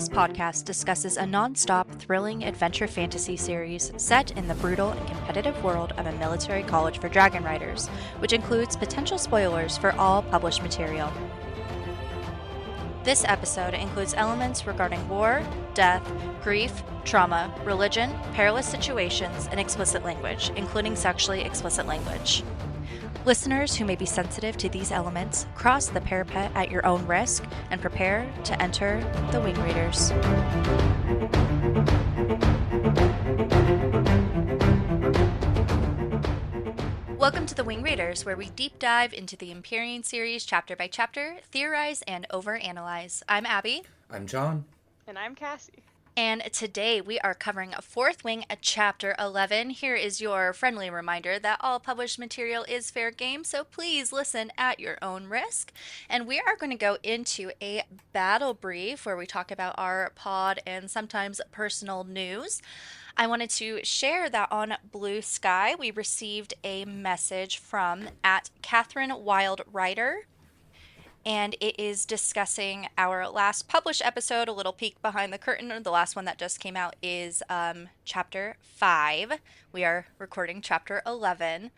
This podcast discusses a non-stop, thrilling adventure fantasy series set in the brutal and competitive world of a military college for dragon riders, which includes potential spoilers for all published material. This episode includes elements regarding war, death, grief, trauma, religion, perilous situations, and explicit language, including sexually explicit language. Listeners who may be sensitive to these elements, cross the parapet at your own risk and prepare to enter the Wing Raiders. Welcome to the Wing Raiders, where we deep dive into the Empyrean series chapter by chapter, theorize, and overanalyze. I'm Abby. I'm John. And I'm Cassie. And today we are covering a Fourth Wing, Chapter 11. Here is your friendly reminder that all published material is fair game, so please listen at your own risk. And we are going to go into a battle brief where we talk about our pod and sometimes personal news. I wanted to share that on Blue Sky we received a message from @CatherineWildWriter. And it is discussing our last published episode, a little peek behind the curtain. The last one that just came out is Chapter 5. We are recording Chapter 11.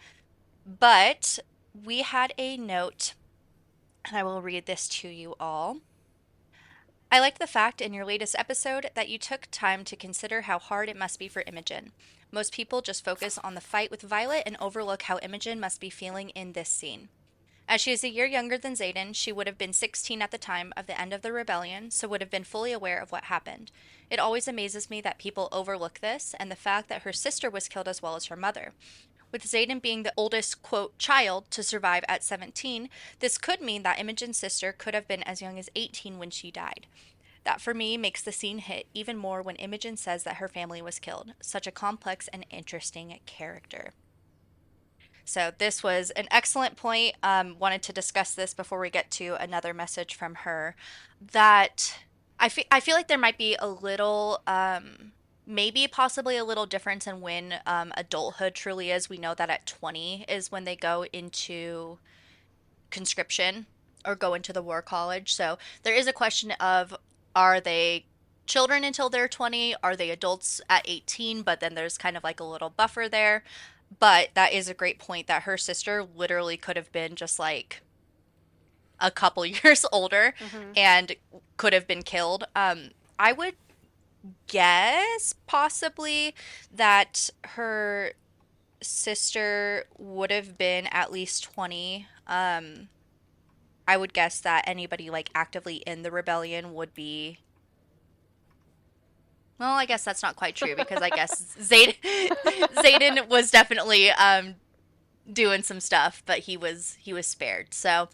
But we had a note, and I will read this to you all. I like the fact in your latest episode that you took time to consider how hard it must be for Imogen. Most people just focus on the fight with Violet and overlook how Imogen must be feeling in this scene. As she is a year younger than Xaden, she would have been 16 at the time of the end of the rebellion, so would have been fully aware of what happened. It always amazes me that people overlook this, and the fact that her sister was killed as well as her mother. With Xaden being the oldest, quote, child to survive at 17, this could mean that Imogen's sister could have been as young as 18 when she died. That, for me, makes the scene hit even more when Imogen says that her family was killed. Such a complex and interesting character. So this was an excellent point. Wanted to discuss this before we get to another message from her. That I feel like there might be a little, maybe possibly a little difference in when adulthood truly is. We know that at 20 is when they go into conscription or go into the war college. So there is a question of, are they children until they're 20? Are they adults at 18? But then there's kind of like a little buffer there. But that is a great point that her sister literally could have been just like a couple years older and could have been killed. I would guess possibly that her sister would have been at least 20. I would guess that anybody like actively in the rebellion would be... Well, I guess that's not quite true because I guess Xaden was definitely doing some stuff, but he was spared. So,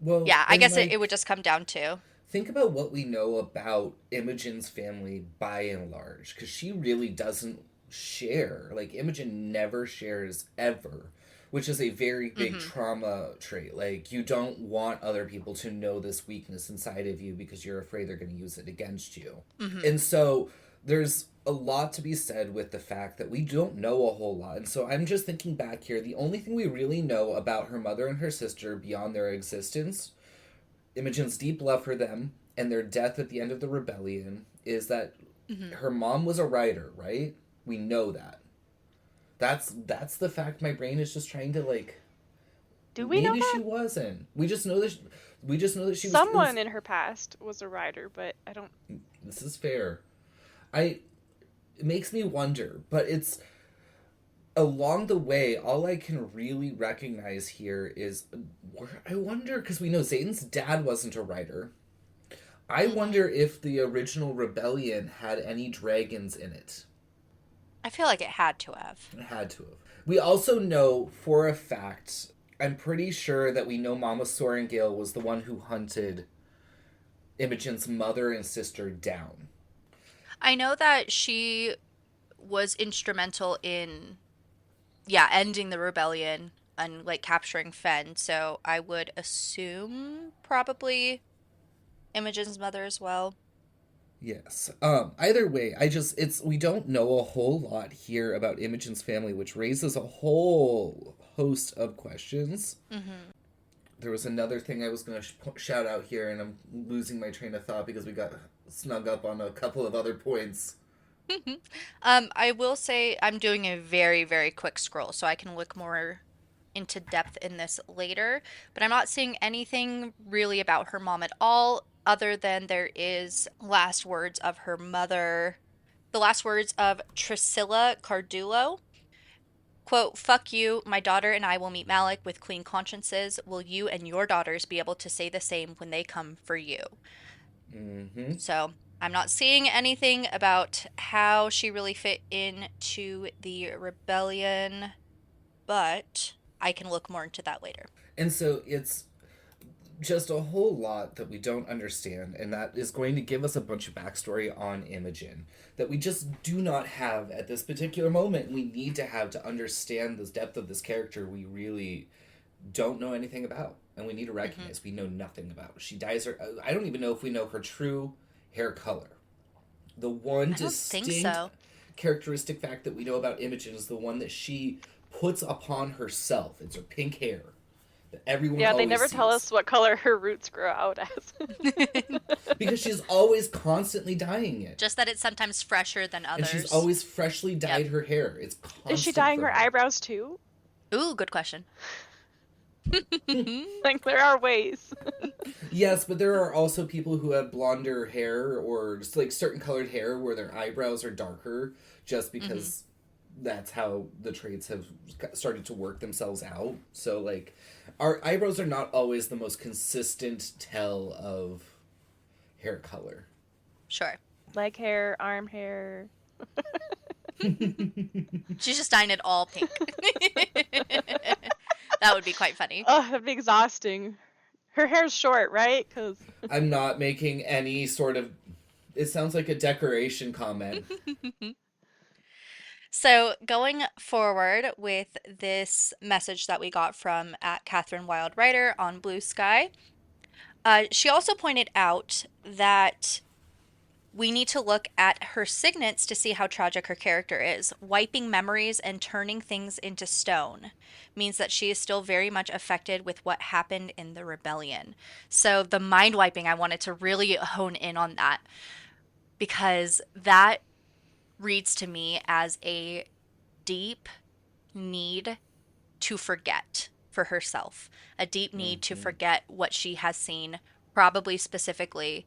well, yeah, I guess it would just come down to... Think about what we know about Imogen's family by and large, because she really doesn't share. Like, Imogen never shares ever, which is a very big trauma trait. Like, you don't want other people to know this weakness inside of you because you're afraid they're going to use it against you. And so... there's a lot to be said with the fact that we don't know a whole lot. And so I'm just thinking back here, the only thing we really know about her mother and her sister beyond their existence, Imogen's deep love for them, and their death at the end of the rebellion, is that her mom was a writer, right? We know that. That's the fact my brain is just trying to, like... Do we know that? Maybe she wasn't. We just know that she was... Someone in her past was a writer, but I don't... This is fair. It makes me wonder, but it's along the way, all I can really recognize here is, I wonder, because we know Xaden's dad wasn't a writer. I wonder if the original rebellion had any dragons in it. I feel like it had to have. It had to have. We also know for a fact, I'm pretty sure that we know Mama Sorengale was the one who hunted Imogen's mother and sister down. I know that she was instrumental in, ending the rebellion and, like, capturing Fen, so I would assume probably Imogen's mother as well. Yes. Either way, we don't know a whole lot here about Imogen's family, which raises a whole host of questions. There was another thing I was going to shout out here, and I'm losing my train of thought because we got snug up on a couple of other points. I will say I'm doing a very, very quick scroll, so I can look more into depth in this later, but I'm not seeing anything really about her mom at all, other than there is last words of her mother, the last words of Trisilla Cardulo. Quote, fuck you, my daughter and I will meet Malik with clean consciences. Will you and your daughters be able to say the same when they come for you? Mm-hmm. So I'm not seeing anything about how she really fit into the rebellion, but I can look more into that later. And so it's just a whole lot that we don't understand, and that is going to give us a bunch of backstory on Imogen that we just do not have at this particular moment. We need to have to understand the depth of this character we really don't know anything about, and we need to recognize we know nothing about. She dyes her. I don't even know if we know her true hair color. The one I don't think distinct so. characteristic fact that we know about Imogen is the one that she puts upon herself. It's her pink hair that everyone Yeah, they always never tell sees. us what color her roots grow out as. Because she's always constantly dyeing it. Just that it's sometimes fresher than And others. she's always freshly dyed Yep. her hair. It's constant Is she dyeing for her eyebrows too? Ooh, good question. Like, there are ways. Yes, but there are also people who have blonder hair or just like certain colored hair where their eyebrows are darker just because that's how the traits have started to work themselves out. So like our eyebrows are not always the most consistent tell of hair color. Sure. Leg hair, arm hair. She's just dyeing it all pink. That would be quite funny. Oh, that'd be exhausting. Her hair's short, right? Because I'm not making any sort of. It sounds like a decoration comment. So, going forward with this message that we got from at Catherine Wild Writer on Blue Sky, she also pointed out that we need to look at her signets to see how tragic her character is. Wiping memories and turning things into stone means that she is still very much affected with what happened in the rebellion. So, the mind wiping, I wanted to really hone in on that because that reads to me as a deep need to forget for herself, a deep need to forget what she has seen, probably specifically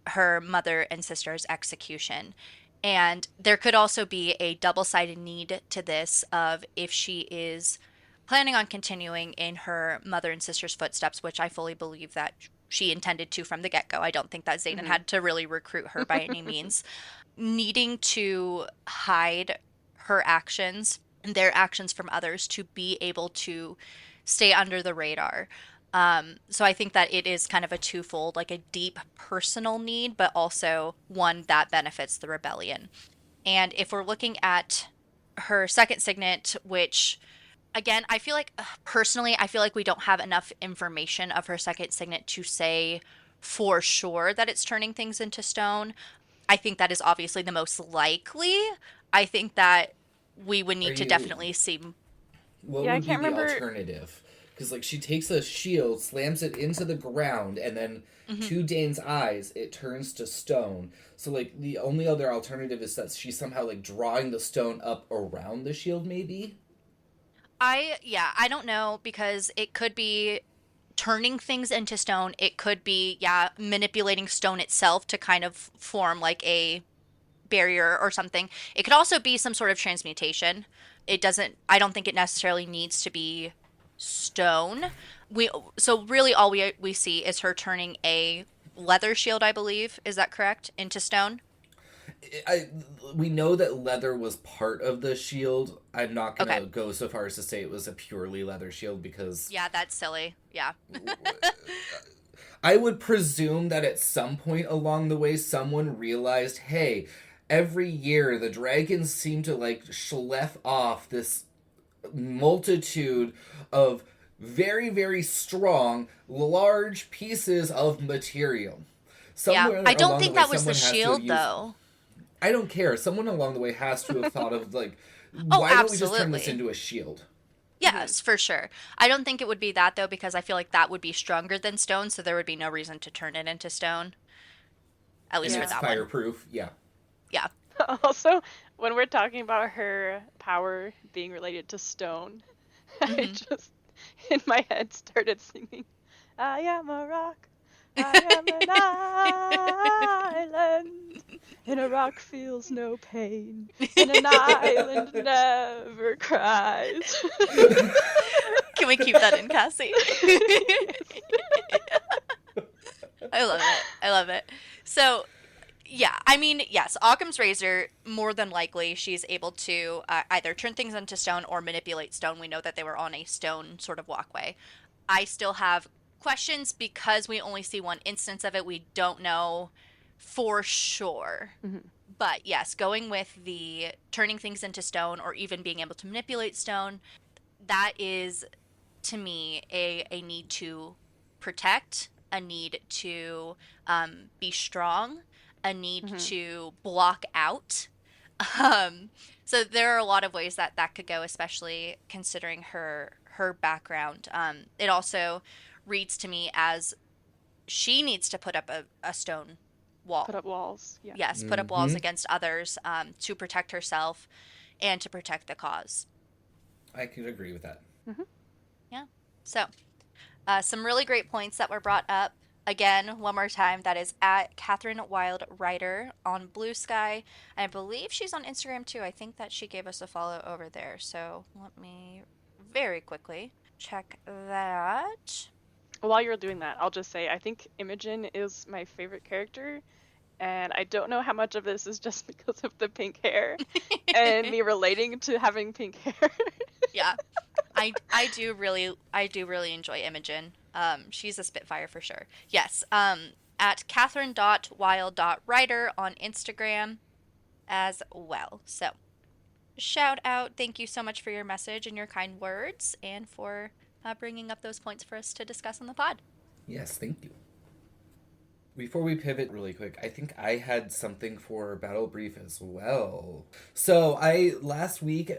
her mother and sister's execution. And there could also be a double-sided need to this of if she is planning on continuing in her mother and sister's footsteps, which I fully believe that she intended to from the get-go. I don't think that Xaden had to really recruit her by any means. Needing to hide her actions and their actions from others to be able to stay under the radar. So I think that it is kind of a twofold, like a deep personal need, but also one that benefits the rebellion. And if we're looking at her second signet, which again, I feel like personally, I feel like we don't have enough information of her second signet to say for sure that it's turning things into stone. I think that is obviously the most likely. I think that we would need to definitely see. What Yeah, I would be can't the remember. alternative? Because like she takes a shield, slams it into the ground, and then to Dane's eyes, it turns to stone. So like the only other alternative is that she's somehow like drawing the stone up around the shield, maybe. I don't know because it could be turning things into stone. It could be, manipulating stone itself to kind of form like a barrier or something. It could also be some sort of transmutation. I don't think it necessarily needs to be stone. So really all we see is her turning a leather shield, I believe. Is that correct? Into stone? We know that leather was part of the shield. I'm not gonna Okay. go so far as to say it was a purely leather shield because Yeah, that's silly. Yeah. I would presume that at some point along the way someone realized, hey, every year the dragons seem to like schleff off this multitude of very, very strong, large pieces of material. Yeah. Somewhere I don't along the think way, that was the someone has to have shield used. though. I don't care. Someone along the way has to have thought of like, Oh, why don't we just turn this absolutely. into a shield? Yes, for sure. I don't think it would be that though, because I feel like that would be stronger than stone, so there would be no reason to turn it into stone. at And least for it's that one. fireproof. Yeah. Yeah. Also, when we're talking about her power being related to stone, I Hmm. just, in my head, started singing, I am a rock, I am an island, and a rock feels no pain, and an island never cries. Can we keep that in, Cassie? Yes. I love it. I love it. So, yeah, I mean, yes, Occam's razor, more than likely, she's able to either turn things into stone or manipulate stone. We know that they were on a stone sort of walkway. I still have questions because we only see one instance of it. We don't know for sure. Mhm. But yes, going with the turning things into stone or even being able to manipulate stone, that is to me a need to protect, a need to be strong, a need Mhm. to block out. Um, so there are a lot of ways that that could go, especially considering her background. It also reads to me as she needs to put up a stone wall. Put up walls. Yeah. Yes, put up walls Mm-hmm. against others to protect herself and to protect the cause. I could agree with that. Mhm. Yeah. So some really great points that were brought up. Again, one more time, that is at Catherine Wild Writer on Blue Sky. I believe she's on Instagram too. I think that she gave us a follow over there. So let me very quickly check that. While you're doing that, I'll just say I think Imogen is my favorite character, and I don't know how much of this is just because of the pink hair and me relating to having pink hair. Yeah, I do really enjoy Imogen. She's a Spitfire for sure. Yes. At Catherine.wild.writer on Instagram as well. So shout out. Thank you so much for your message and your kind words and for bringing up those points for us to discuss on the pod. Yes, thank you. Before we pivot really quick, I think I had something for Battle Brief as well. So last week,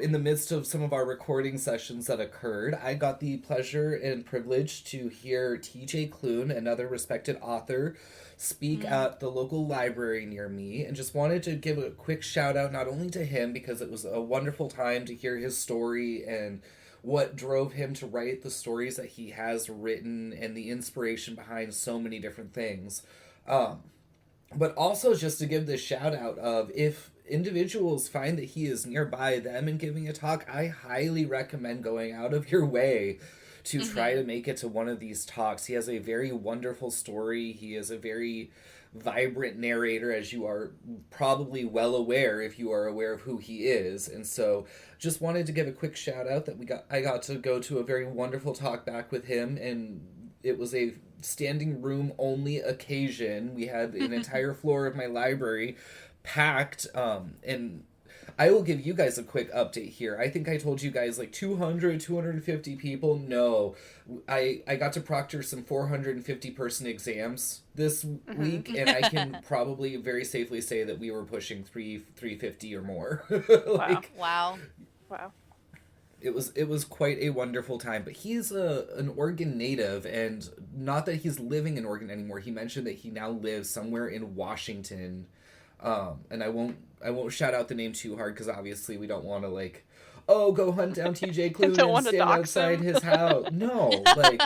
in the midst of some of our recording sessions that occurred, I got the pleasure and privilege to hear TJ Klune, another respected author, speak at the local library near me, and just wanted to give a quick shout out not only to him because it was a wonderful time to hear his story and what drove him to write the stories that he has written and the inspiration behind so many different things. But also just to give the shout out of if individuals find that he is nearby them and giving a talk, I highly recommend going out of your way to try to make it to one of these talks. He has a very wonderful story. He is a very vibrant narrator, as you are probably well aware if you are aware of who he is. And so just wanted to give a quick shout out that I got to go to a very wonderful talk back with him, and it was a standing room only occasion. We had an entire floor of my library packed, and I will give you guys a quick update here. I think I told you guys like 250 people. No, I got to proctor some 450 person exams this week, and I can probably very safely say that we were pushing 350 or more. Like, Wow. Wow. it was quite a wonderful time. But he's an Oregon native, and not that he's living in Oregon anymore. He mentioned that he now lives somewhere in Washington. And I won't shout out the name too hard because obviously we don't want to like, oh, go hunt down TJ Klune Don't and want to stand dox outside him. his house. No, like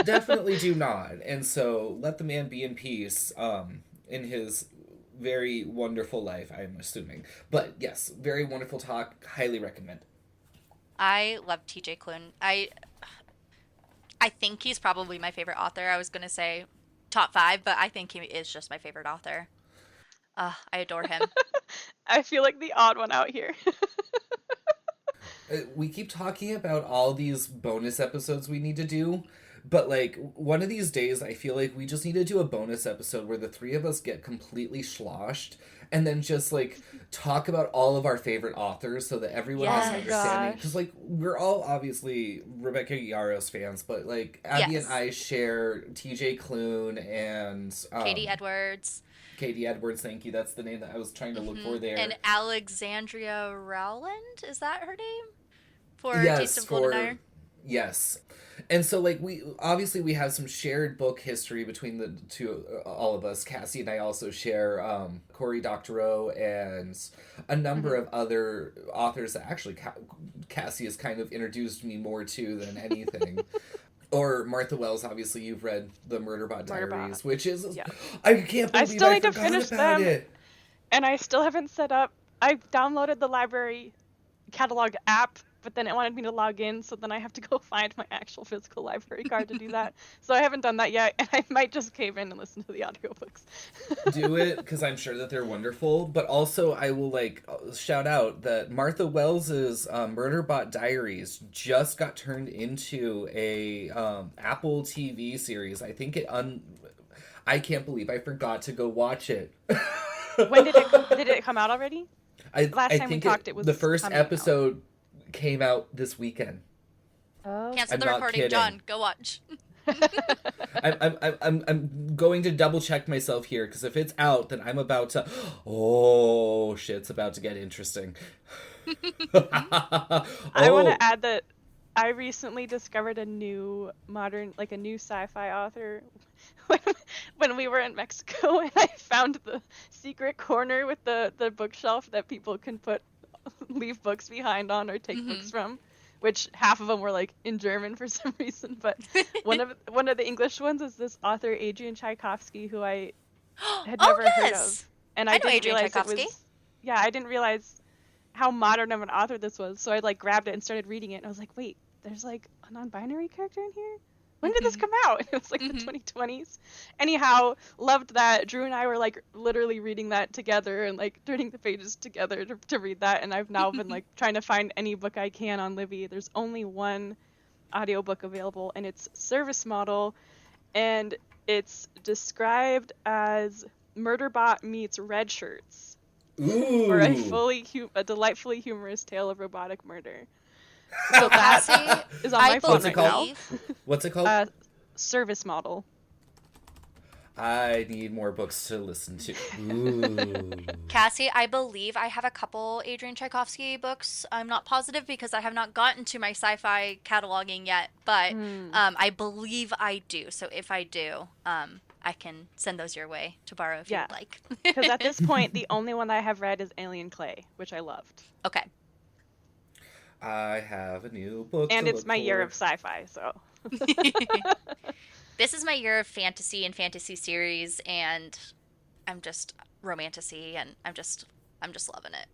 definitely do not. And so let the man be in peace in his very wonderful life, I'm assuming. But yes, very wonderful talk. Highly recommend. I love TJ Klune. I think he's probably my favorite author. I was gonna say top 5, but I think he is just my favorite author. I adore him. I feel like the odd one out here. We keep talking about all these bonus episodes we need to do, but like one of these days I feel like we just need to do a bonus episode where the three of us get completely sloshed and then just like talk about all of our favorite authors so that everyone has an Yes. understanding, Gosh. because like we're all obviously Rebecca Yaros fans, but like Abby Yes. and I share TJ Klune and Katie Edwards. Katie Edwards, thank you, that's the name that I was trying to look for there. And Alexandria Rowland, is that her name? For Taste Yes, of Golden for Iron? yes. And so, like, we have some shared book history between the two, all of us. Cassie and I also share Cory Doctorow and a number of other authors that actually Cassie has kind of introduced me more to than anything. Or Martha Wells, obviously you've read the Murderbot Diaries, which is, yeah. I can't believe I still need to forgot finish about them, it. and I still haven't set up. I downloaded the library catalog app, but then it wanted me to log in, so then I have to go find my actual physical library card to do that. So I haven't done that yet, and I might just cave in and listen to the audiobooks. Do it, because I'm sure that they're wonderful. But also, I will shout out that Martha Wells's Murderbot Diaries just got turned into a Apple TV series. I think I can't believe I forgot to go watch it. When did it come out already? Last time we talked, it was the first episode out. Came out this weekend. Oh, cancel the recording, John. Go watch. I'm going to double check myself here, because if it's out, then I'm about to. Oh, shit's about to get interesting. I want to add that I recently discovered a new a new sci-fi author when we were in Mexico, and I found the secret corner with the bookshelf that people can leave books behind on or take books from, which half of them were like in German for some reason, but one of the English ones is this author Adrian Tchaikovsky, who I had never heard of, and I didn't realize it was. Yeah, I didn't realize how modern of an author this was, so I grabbed it and started reading it, and I was like, wait, there's a non-binary character in here? When did this come out? It was the 2020s. Anyhow, loved that. Drew and I were literally reading that together and turning the pages together to read that, and I've now been trying to find any book I can on Libby. There's only one audiobook available, and it's Service Model, and it's described as Murderbot meets Red Shirts. Ooh. For a delightfully humorous tale of robotic murder. So that is on my phone right now. What's it called? Service Model. I need more books to listen to. Ooh. Cassie, I believe I have a couple Adrian Tchaikovsky books. I'm not positive because I have not gotten to my sci-fi cataloging yet, but I believe I do. So if I do, I can send those your way to borrow if you'd like. Because at this point, the only one that I have read is Alien Clay, which I loved. Okay. I have a new book. And it's my year of sci-fi, so. This is my year of fantasy and fantasy series, and I'm just romantasy, and I'm just loving it.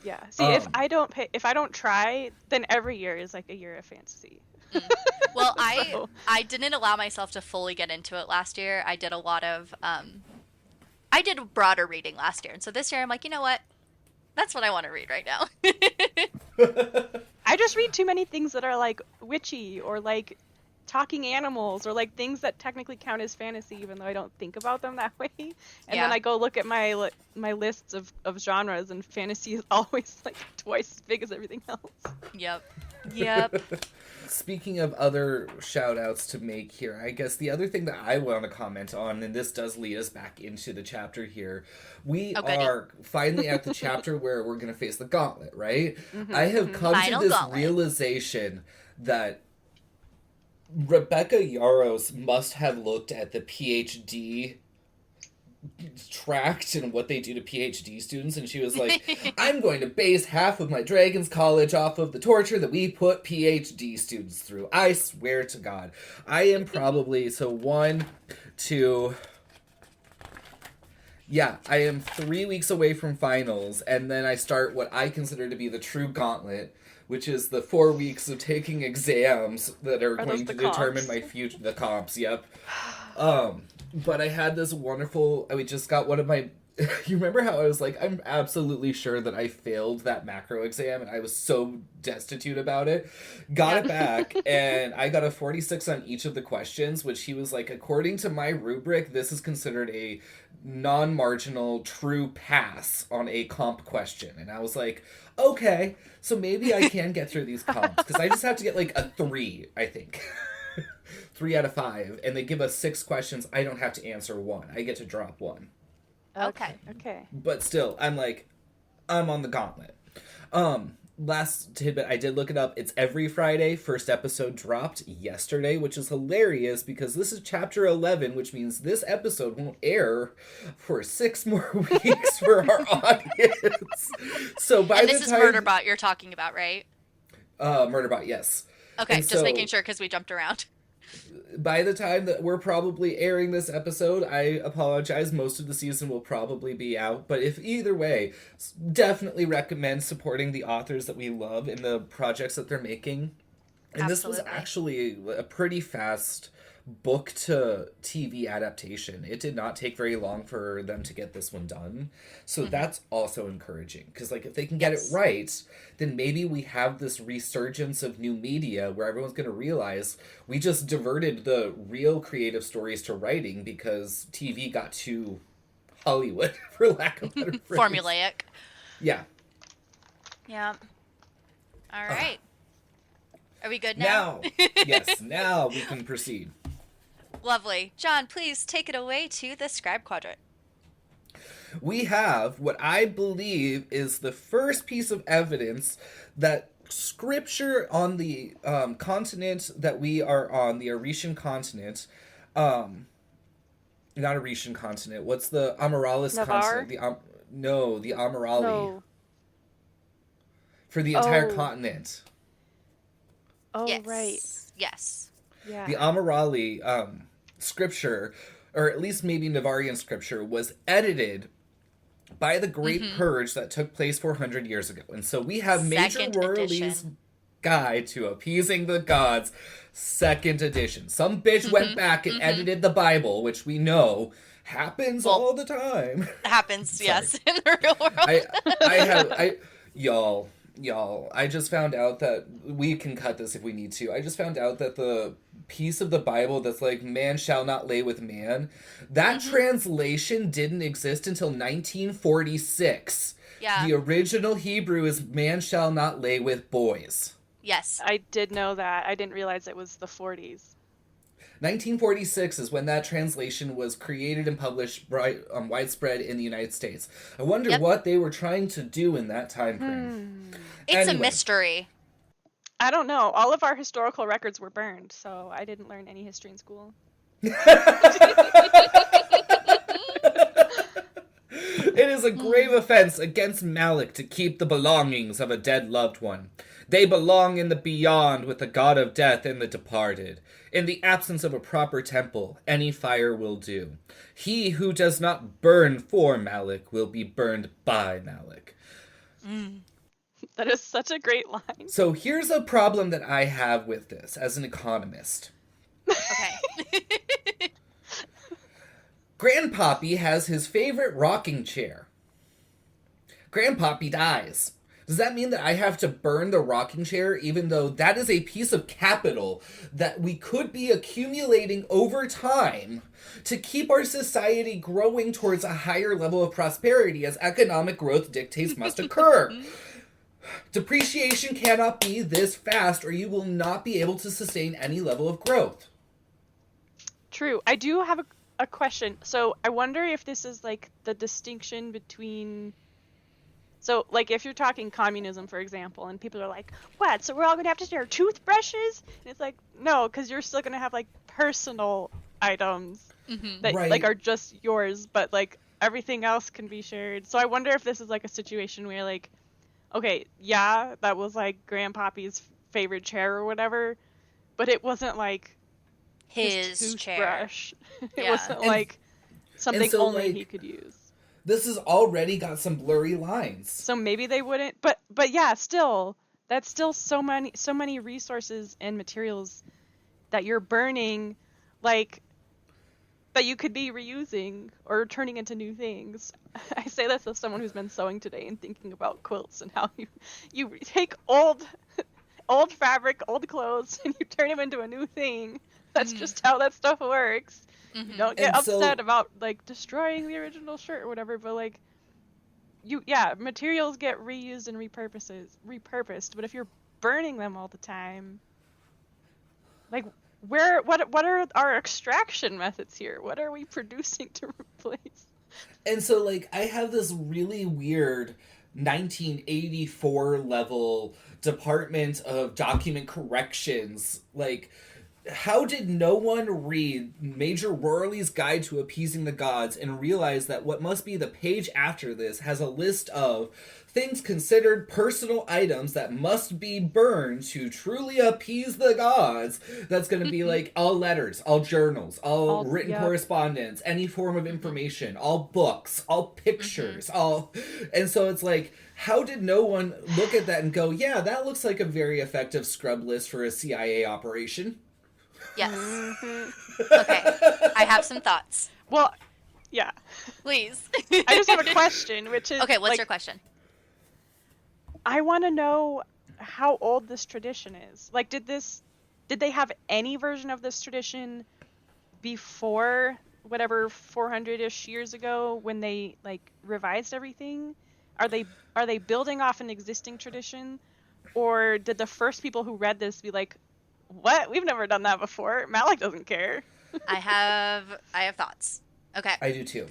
Yeah. See, if I don't try, then every year is a year of fantasy. Well, I didn't allow myself to fully get into it last year. I did a lot of I did broader reading last year, and so this year I'm like, you know what? That's what I want to read right now. I just read too many things that are witchy or talking animals or things that technically count as fantasy, even though I don't think about them that way. And then I go look at my lists of genres, and fantasy is always twice as big as everything else. Yep. Speaking of other shout outs to make here, I guess the other thing that I want to comment on, and this does lead us back into the chapter here, we are finally at the chapter where we're going to face the gauntlet, right? I have come to this realization that Rebecca Yarros must have looked at the PhD tract and what they do to PhD students, and she was like, I'm going to base half of my Dragon's College off of the torture that we put PhD students through. I swear to God. I am probably, I am 3 weeks away from finals, and then I start what I consider to be the true gauntlet, which is the 4 weeks of taking exams that are going to determine my future. The comps, yep. But I had this wonderful, we just got one of my, you remember how I was like, I'm absolutely sure that I failed that macro exam, and I was so destitute about it. Got it back, and I got a 46 on each of the questions, which he was like, according to my rubric, this is considered a non-marginal true pass on a comp question. And I was like, okay, so maybe I can get through these comps, because I just have to get a 3, I think. 3 out of 5, and they give us 6 questions. I don't have to answer 1. I get to drop 1. Okay. Okay. But still, I'm on the gauntlet. last tidbit, I did look it up. It's every Friday. First episode dropped yesterday, which is hilarious because this is chapter 11, which means this episode won't air for 6 more weeks for our audience. So by And the this is time... Murderbot you're talking about, right? Murderbot, yes. Okay, And just so, making sure because we jumped around. by the time that we're probably airing this episode, I apologize, most of the season will probably be out, but if either way, definitely recommend supporting the authors that we love and the projects that they're making. And This was actually a pretty fast book to TV adaptation. It did not take very long for them to get this one done. So that's also encouraging. Because, like, if they can get it right, then maybe we have this resurgence of new media where everyone's going to realize we just diverted the real creative stories to writing because TV got too Hollywood, for lack of a better phrase. Formulaic. Yeah. Yeah. All right. Are we good now? Yes, now we can proceed. Lovely. John, please take it away to the Scribe Quadrant. We have what I believe is the first piece of evidence that scripture on the continent that we are on, the Auresian continent, not Auresian continent, what's the Amaralis Navarre? continent? The Amarali. No. For the entire continent. Oh, Yes. right. Yes. Yeah. The Amarali scripture, or at least maybe Navarian scripture, was edited by the Great Purge that took place 400 years ago. And so we have Major Second Royalty's edition. Guide to Appeasing the Gods, 2nd edition. Some bitch went back and edited the Bible, which we know happens all the time. Happens, yes, in the real world. Y'all, I just found out that we can cut this if we need to. I just found out that the piece of the Bible that's like, man shall not lay with man, that translation didn't exist until 1946. Yeah. The original Hebrew is man shall not lay with boys. Yes. I did know that. I didn't realize it was the 40s. 1946 is when that translation was created and published widespread in the United States. I wonder what they were trying to do in that time frame. It's a mystery. I don't know. All of our historical records were burned, so I didn't learn any history in school. It is a grave offense against Malik to keep the belongings of a dead loved one. They belong in the beyond with the god of death and the departed. In the absence of a proper temple, any fire will do. He who does not burn for Malik will be burned by Malik. That is such a great line. So here's a problem that I have with this as an economist. Okay. Grandpappy has his favorite rocking chair. Grandpappy dies. Does that mean that I have to burn the rocking chair even though that is a piece of capital that we could be accumulating over time to keep our society growing towards a higher level of prosperity as economic growth dictates must occur? Depreciation cannot be this fast or you will not be able to sustain any level of growth. True. I do have a question. So I wonder if this is like the distinction between... So, like, if you're talking communism, for example, and people are like, what, so we're all going to have to share toothbrushes? And it's like, no, because you're still going to have, like, personal items that, like, are just yours, but, like, everything else can be shared. So I wonder if this is, like, a situation where, like, okay, yeah, that was, like, Grandpappy's favorite chair or whatever, but it wasn't, like, His toothbrush. chair. It Yeah. wasn't, like, something so, only like, he could use. This has already got some blurry lines. So maybe they wouldn't, but yeah, still, that's still so many resources and materials that you're burning, like, that you could be reusing or turning into new things. I say this as someone who's been sewing today and thinking about quilts and how you take old fabric, old clothes, and you turn them into a new thing. That's just how that stuff works. Don't get upset about, like, destroying the original shirt or whatever, but, like, materials get reused and repurposed, but if you're burning them all the time, like, what are our extraction methods here? What are we producing to replace? And so, like, I have this really weird 1984 level Department of Document Corrections. Like, how did no one read Major Worley's Guide to Appeasing the Gods and realize that what must be the page after this has a list of things considered personal items that must be burned to truly appease the gods? That's going to be like all letters, all journals, all written correspondence, any form of information, all books, all pictures, all. And so it's like, how did no one look at that and go, yeah, that looks like a very effective scrub list for a CIA operation? Yes. Okay. I have some thoughts. Well, yeah. Please. I just have a question, which is... Okay, what's your question? I want to know how old this tradition is. Like, did they have any version of this tradition before whatever 400-ish years ago when they, like, revised everything? Are they building off an existing tradition? Or did the first people who read this be like, what? We've never done that before. Malik doesn't care. I have thoughts. Okay. I do too.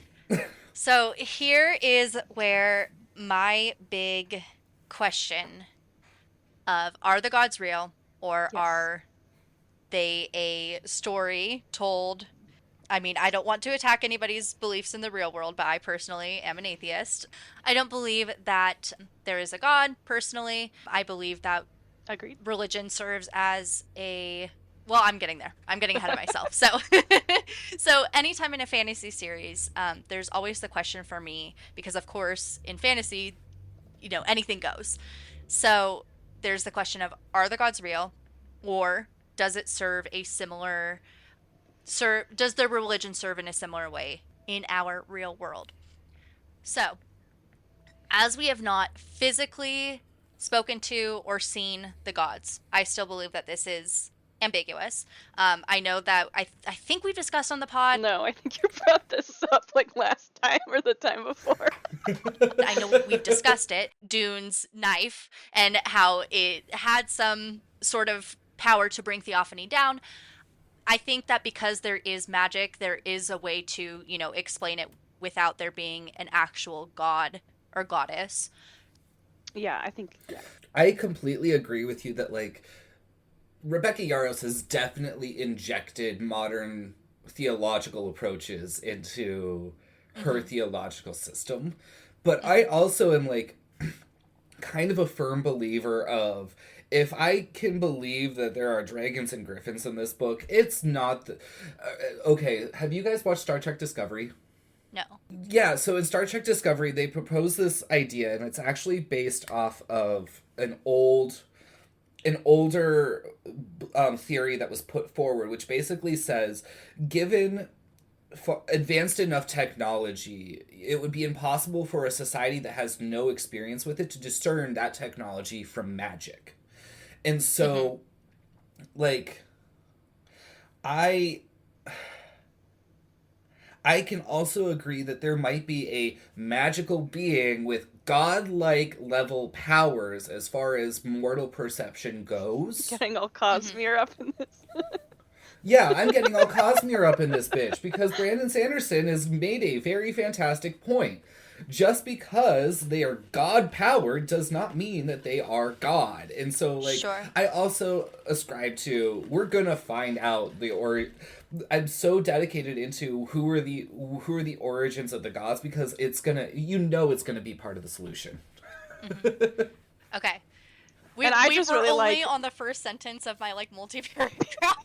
So here is where my big question of, are the gods real, or are they a story told? I mean, I don't want to attack anybody's beliefs in the real world, but I personally am an atheist. I don't believe that there is a God, personally. I believe that Agreed. Religion serves as a... Well, I'm getting there. I'm getting ahead of myself. So anytime in a fantasy series, there's always the question for me, because of course, in fantasy, anything goes. So there's the question of, are the gods real? Or does it serve a similar... does their religion serve in a similar way in our real world? So, as we have not physically spoken to or seen the gods, I still believe that this is ambiguous. I know that I think we've discussed on the pod. No, I think you brought this up like last time or the time before. I know we've discussed it. Dune's knife and how it had some sort of power to bring theophany down. I think that because there is magic, there is a way to, explain it without there being an actual god or goddess. Yeah, I think, I completely agree with you that, like, Rebecca Yarros has definitely injected modern theological approaches into her theological system. But I also am, like, kind of a firm believer of, if I can believe that there are dragons and griffins in this book, it's not... okay, have you guys watched Star Trek Discovery? No. Yeah, so in Star Trek Discovery, they propose this idea, and it's actually based off of an older theory that was put forward, which basically says, given advanced enough technology, it would be impossible for a society that has no experience with it to discern that technology from magic. And so, like, I can also agree that there might be a magical being with godlike level powers as far as mortal perception goes. Getting all Cosmere up in this. Yeah, I'm getting all Cosmere up in this bitch, because Brandon Sanderson has made a very fantastic point. Just because they are God-powered does not mean that they are God. And so, like, sure. I also ascribe to, we're gonna find out I'm so dedicated into who are the origins of the gods, because it's gonna be part of the solution. Okay. We just were really only on the first sentence of my, like, multi-paragraph.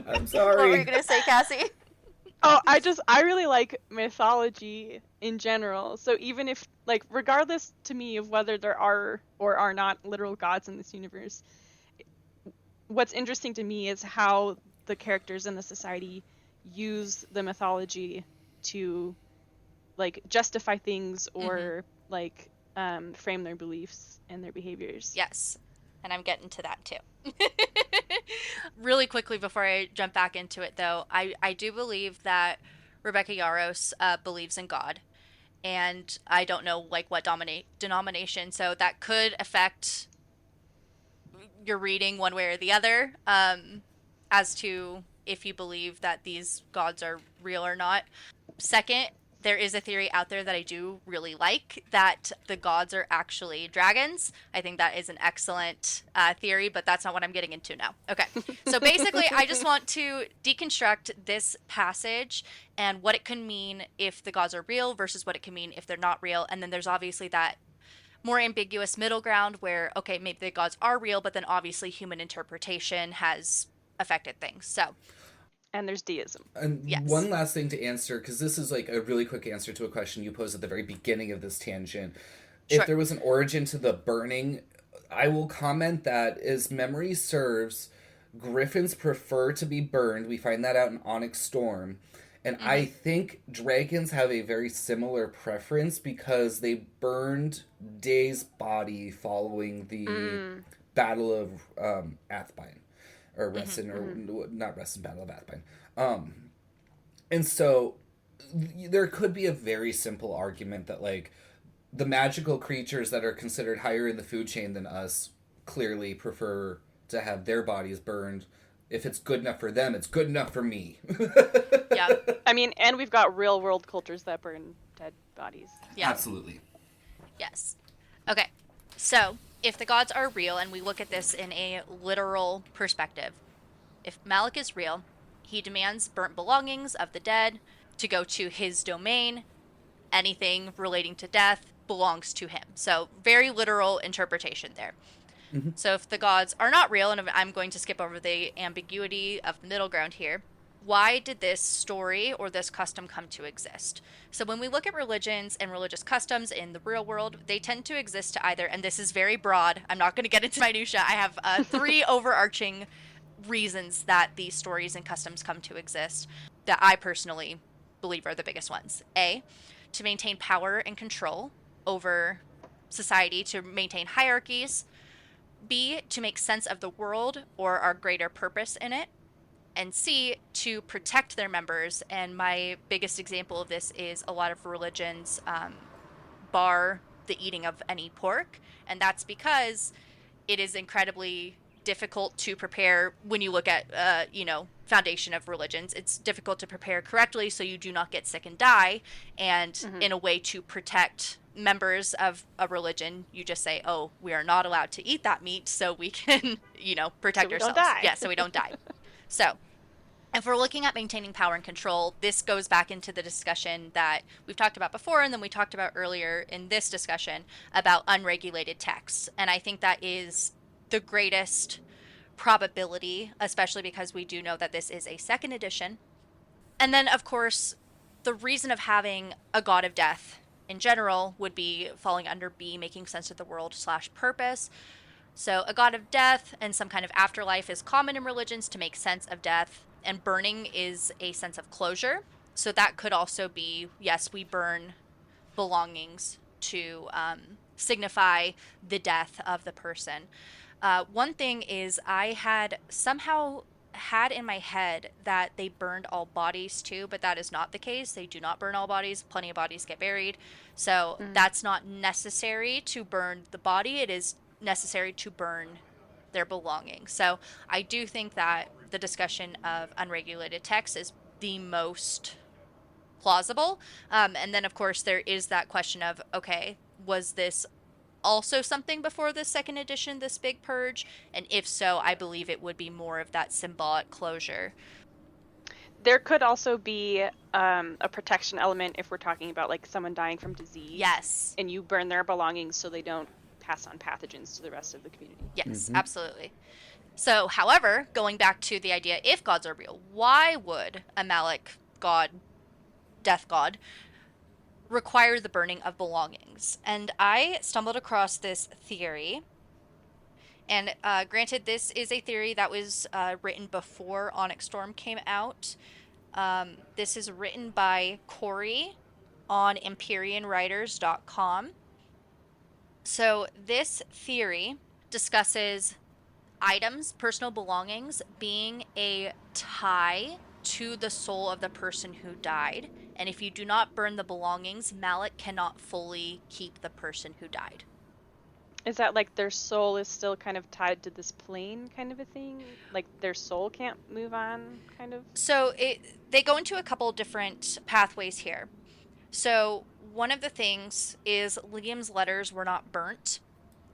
I'm sorry. What were you gonna say, Cassie? Oh, I really like mythology in general. So even if, like, regardless to me of whether there are or are not literal gods in this universe, what's interesting to me is how the characters in the society use the mythology to, like, justify things or, like, frame their beliefs and their behaviors. Yes. And I'm getting to that too. Really quickly before I jump back into it, though, I do believe that Rebecca Yarros believes in God. And I don't know, like, what denomination, so that could affect your reading one way or the other, as to if you believe that these gods are real or not. Second, there is a theory out there that I do really like, that the gods are actually dragons. I think that is an excellent theory, but that's not what I'm getting into now. Okay, so basically, I just want to deconstruct this passage and what it can mean if the gods are real versus what it can mean if they're not real. And then there's obviously that more ambiguous middle ground where, okay, maybe the gods are real, but then obviously human interpretation has affected things. So, and there's deism. And yes. one last thing to answer, because this is like a really quick answer to a question you posed at the very beginning of this tangent. Sure. If there was an origin to the burning, I will comment that as memory serves, griffins prefer to be burned. We find that out in Onyx Storm. And I think dragons have a very similar preference because they burned Day's body following the Battle of Athbine. Or Ressin, or not Ressin, Battle of Athbine. And so there could be a very simple argument that, like, the magical creatures that are considered higher in the food chain than us clearly prefer to have their bodies burned. If it's good enough for them, it's good enough for me. Yeah. I mean, and we've got real world cultures that burn dead bodies. Yeah. Absolutely. Yes. Okay. So, if the gods are real, and we look at this in a literal perspective, if Malik is real, he demands burnt belongings of the dead to go to his domain. Anything relating to death belongs to him. So, very literal interpretation there. So, if the gods are not real, and I'm going to skip over the ambiguity of the middle ground here, why did this story or this custom come to exist? So when we look at religions and religious customs in the real world, they tend to exist to either, and this is very broad, I'm not going to get into minutia, I have 3 overarching reasons that these stories and customs come to exist that I personally believe are the biggest ones. A, to maintain power and control over society, to maintain hierarchies. B, to make sense of the world or our greater purpose in it. And C, to protect their members. And my biggest example of this is a lot of religions bar the eating of any pork. And that's because it is incredibly difficult to prepare when you look at, foundation of religions. It's difficult to prepare correctly so you do not get sick and die. And in a way to protect members of a religion, you just say, oh, we are not allowed to eat that meat so we can, protect ourselves. Don't die. Yeah, so we don't die. So if we're looking at maintaining power and control, this goes back into the discussion that we've talked about before, and then we talked about earlier in this discussion about unregulated texts. And I think that is the greatest probability, especially because we do know that this is a second edition. And then, of course, the reason of having a god of death in general would be falling under B, making sense of the world / purpose. So a god of death and some kind of afterlife is common in religions to make sense of death. And burning is a sense of closure. So that could also be, yes, we burn belongings to signify the death of the person. One thing is I had somehow had in my head that they burned all bodies too, but that is not the case. They do not burn all bodies. Plenty of bodies get buried. So that's not necessary to burn the body. It is necessary to burn their belongings. So I do think that the discussion of unregulated text is the most plausible. And then, of course, there is that question of, okay, was this also something before the second edition, this big purge? And if so, I believe it would be more of that symbolic closure. There could also be a protection element if we're talking about like someone dying from disease. Yes. And you burn their belongings so they don't pass on pathogens to the rest of the community. Yes, absolutely. So, however, going back to the idea, if gods are real, why would a Malik god, death god, require the burning of belongings? And I stumbled across this theory. And granted, this is a theory that was written before Onyx Storm came out. This is written by Cory on EmpyreanRiders.com. So this theory discusses items, personal belongings, being a tie to the soul of the person who died. And if you do not burn the belongings, Malik cannot fully keep the person who died. Is that like their soul is still kind of tied to this plane kind of a thing? Like their soul can't move on kind of? So they go into a couple different pathways here. So one of the things is Liam's letters were not burnt,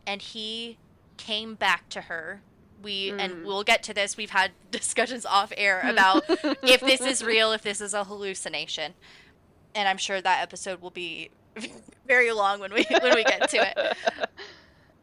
and he came back to her. And we'll get to this. We've had discussions off air about if this is real, if this is a hallucination. And I'm sure that episode will be very long when we get to it.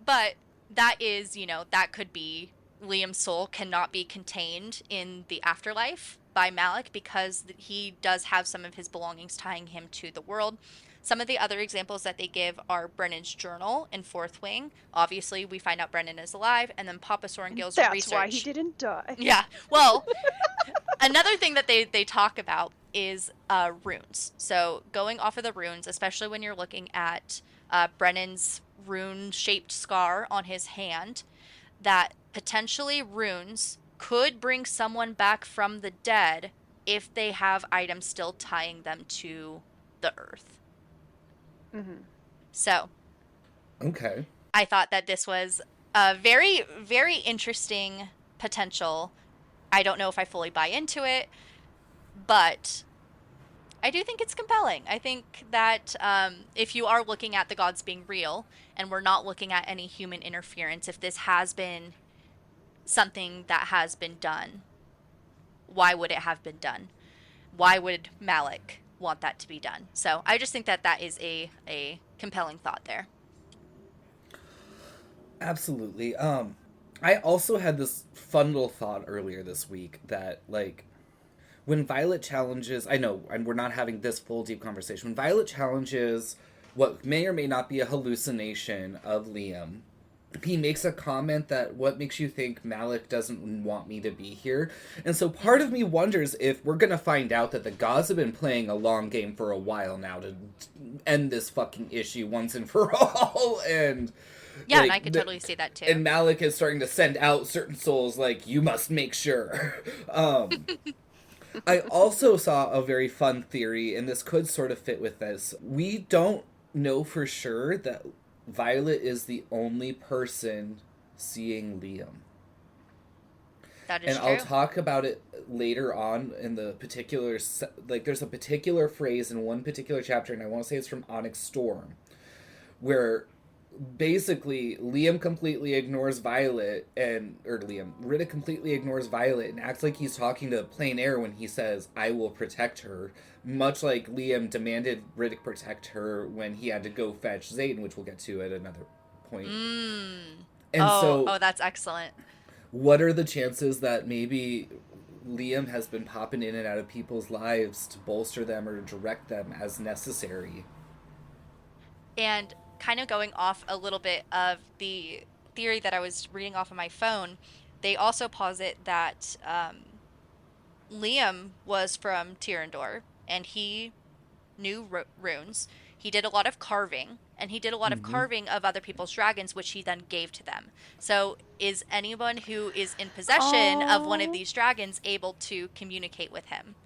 But that is, that could be Liam's soul cannot be contained in the afterlife by Malik because he does have some of his belongings tying him to the world. Some of the other examples that they give are Brennan's journal in Fourth Wing. Obviously, we find out Brennan is alive, and then Papa Sorengill's research. That's why he didn't die. Yeah. Well, another thing that they talk about is runes. So going off of the runes, especially when you're looking at Brennan's rune-shaped scar on his hand, that potentially runes could bring someone back from the dead if they have items still tying them to the earth. Mm-hmm. So, okay, I thought that this was a very, very interesting potential. I don't know if I fully buy into it, but I do think it's compelling. I think that if you are looking at the gods being real and we're not looking at any human interference, if this has been something that has been done, why would it have been done? Why would Malik want that to be done? So I just think that that is a compelling thought there. Absolutely. I also had this fun little thought earlier this week that, like, when Violet challenges, I know, and we're not having this full deep conversation, when Violet challenges what may or may not be a hallucination of Liam, he makes a comment that, what makes you think Malik doesn't want me to be here? And so part of me wonders if we're going to find out that the gods have been playing a long game for a while now to end this fucking issue once and for all. And yeah, like, and I could totally see that too. And Malik is starting to send out certain souls like, you must make sure. I also saw a very fun theory, and this could sort of fit with this. We don't know for sure that Violet is the only person seeing Liam. That is true. And I'll talk about it later on in the particular... Like, there's a particular phrase in one particular chapter, and I want to say it's from Onyx Storm, where basically Liam completely ignores Violet, Riddick completely ignores Violet and acts like he's talking to plain air when he says, "I will protect her," much like Liam demanded Riddick protect her when he had to go fetch Xaden, which we'll get to at another point. Oh, that's excellent. What are the chances that maybe Liam has been popping in and out of people's lives to bolster them or direct them as necessary? And kind of going off a little bit of the theory that I was reading off of my phone, they also posit that Liam was from Tyrrendor, and he knew runes. He did a lot of carving, and he did a lot of carving of other people's dragons, which he then gave to them. So is anyone who is in possession of one of these dragons able to communicate with him?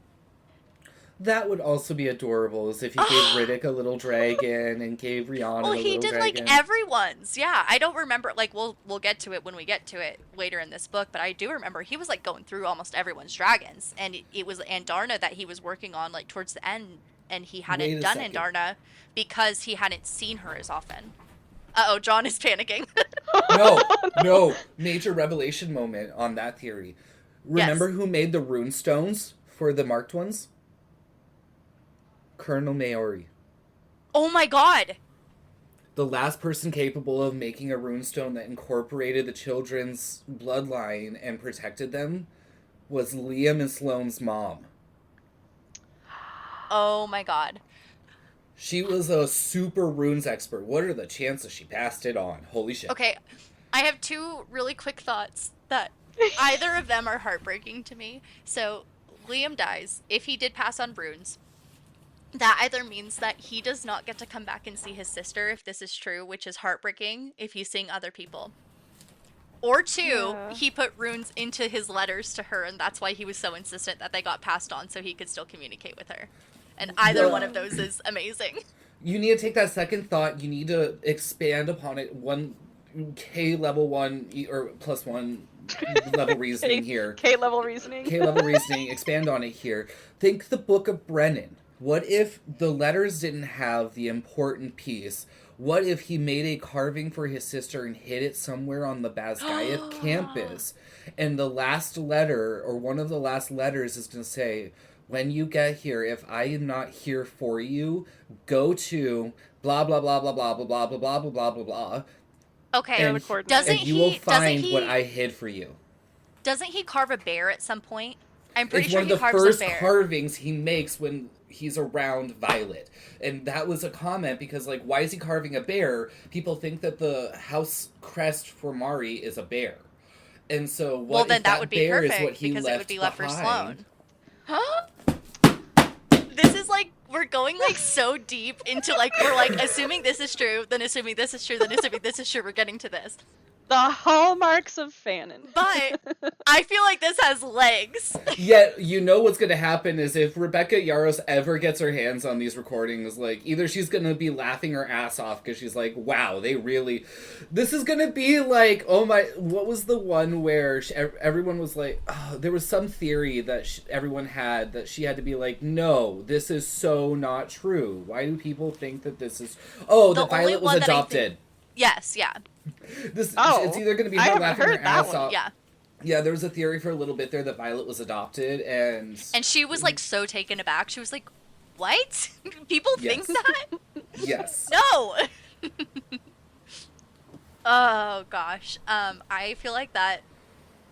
That would also be adorable, as if he gave Riddick a little dragon and gave Rihanna a little dragon. Well, he did, like, everyone's. Yeah, I don't remember, like, we'll get to it when we get to it later in this book, but I do remember he was, like, going through almost everyone's dragons, and it was Andarna that he was working on, like, towards the end, and he hadn't done Andarna because he hadn't seen her as often. Uh-oh, John is panicking. No, major revelation moment on that theory. Remember who made the rune stones for the marked ones? Colonel Maori. Oh my god! The last person capable of making a runestone that incorporated the children's bloodline and protected them was Liam and Sloane's mom. Oh my god. She was a super runes expert. What are the chances she passed it on? Holy shit. Okay, I have two really quick thoughts that either of them are heartbreaking to me. So, Liam dies. If he did pass on runes, that either means that he does not get to come back and see his sister, if this is true, which is heartbreaking if he's seeing other people. Or two, he put runes into his letters to her, and that's why he was so insistent that they got passed on so he could still communicate with her. And either one of those is amazing. You need to take that second thought. You need to expand upon it. One K level 1 or plus 1 level reasoning here. K level reasoning. K level reasoning. Expand on it here. Think the Book of Brennan. What if the letters didn't have the important piece? What if he made a carving for his sister and hid it somewhere on the Basgayev campus? And the last letter, or one of the last letters, is going to say, when you get here, if I am not here for you, go to blah, blah, blah, blah, blah, blah, blah, blah, blah, blah, blah, blah, blah. Okay, And you will find what I hid for you. Doesn't he carve a bear at some point? I'm pretty It's sure one of he the carves first a bear. carvings he makes when he's around Violet. And that was a comment because, like, why is he carving a bear? People think that the house crest for Mari is a bear. And so what then if that would be bear perfect is what he because left it would be left behind? for Sloane. This is like, we're going like so deep into like, we're like assuming this is true, then assuming this is true, then assuming this is true, we're getting to this. The hallmarks of fanon. But I feel like this has legs. Yet, you know what's going to happen is if Rebecca Yarros ever gets her hands on these recordings, like, either she's going to be laughing her ass off because she's like, wow, they really... This is going to be like, oh my... What was the one where everyone was like... Oh, there was some theory that everyone had that she had to be like, no, this is so not true. Why do people think that this is... Oh, that Violet was adopted. Yes, yeah. It's either going to be her laughing her ass off. Yeah. Yeah, there was a theory for a little bit there that Violet was adopted, and she was like so taken aback. She was like, "What? People think that?" Yes. No. Oh gosh. I feel like that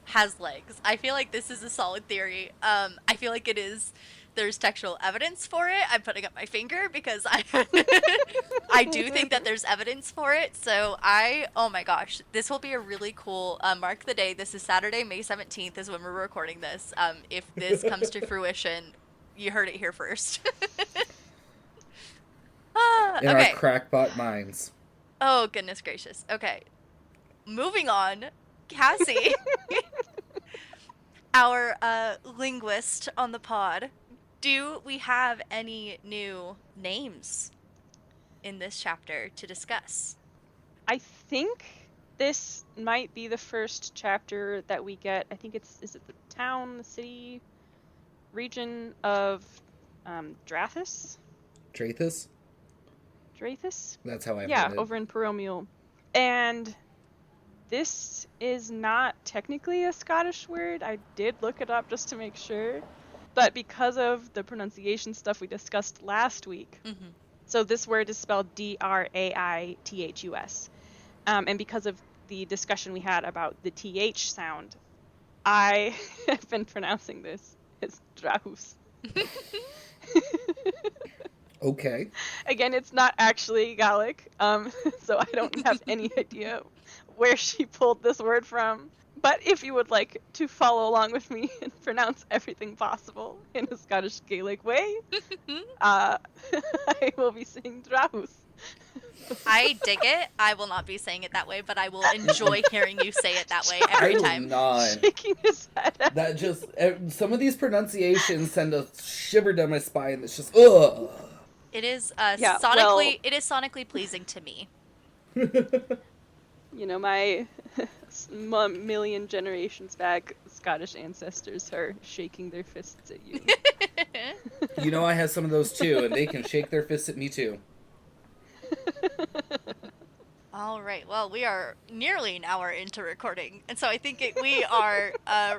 has legs. I feel like this is a solid theory. I feel like it is. There's textual evidence for it. I'm putting up my finger because I do think that there's evidence for it. So oh my gosh, this will be a really cool, mark the day. This is Saturday, May 17th is when we're recording this. If this comes to fruition, you heard it here first. In our crackpot minds. Oh, goodness gracious. Okay. Moving on. Cassie, our linguist on the pod. Do we have any new names in this chapter to discuss? I think this might be the first chapter that we get. I think is it the town, the city, region of Drathis? Drathis? Drathis? That's how I Yeah, over in Paromial. And this is not technically a Scottish word. I did look it up just to make sure. But because of the pronunciation stuff we discussed last week, so this word is spelled Draithus. And because of the discussion we had about the TH sound, I have been pronouncing this as Drahus. Okay. Again, it's not actually Gallic, so I don't have any idea where she pulled this word from. But if you would like to follow along with me and pronounce everything possible in a Scottish Gaelic way, I will be saying Drahus. I dig it. I will not be saying it that way, but I will enjoy hearing you say it that way every time. Shaking his head. That just... Some of these pronunciations send a shiver down my spine. It's just... Ugh. It is sonically... it is sonically pleasing to me. You know, my million generations back Scottish ancestors are shaking their fists at you. You know I have some of those too, and they can shake their fists at me too. All right. Well, we are nearly an hour into recording, and so I think we are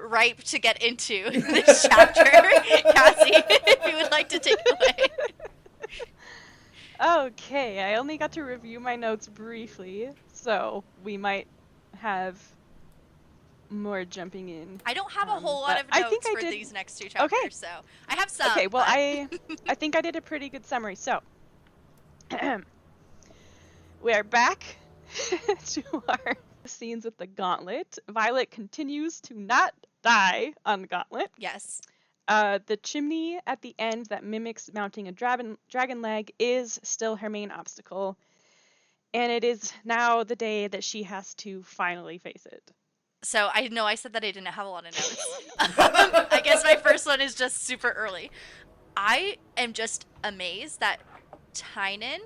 ripe to get into this chapter. Cassie, if you would like to take it away. Okay, I only got to review my notes briefly, so we might have more jumping in. I don't have a whole lot of notes for these next two chapters, so I have some. Okay, well, I think I did a pretty good summary. So, we are back to our scenes with the Gauntlet. Violet continues to not die on the Gauntlet. Yes. The chimney at the end that mimics mounting a dragon leg is still her main obstacle. And it is now the day that she has to finally face it. So I know I said that I didn't have a lot of notes. I guess my first one is just super early. I am just amazed that Tynan,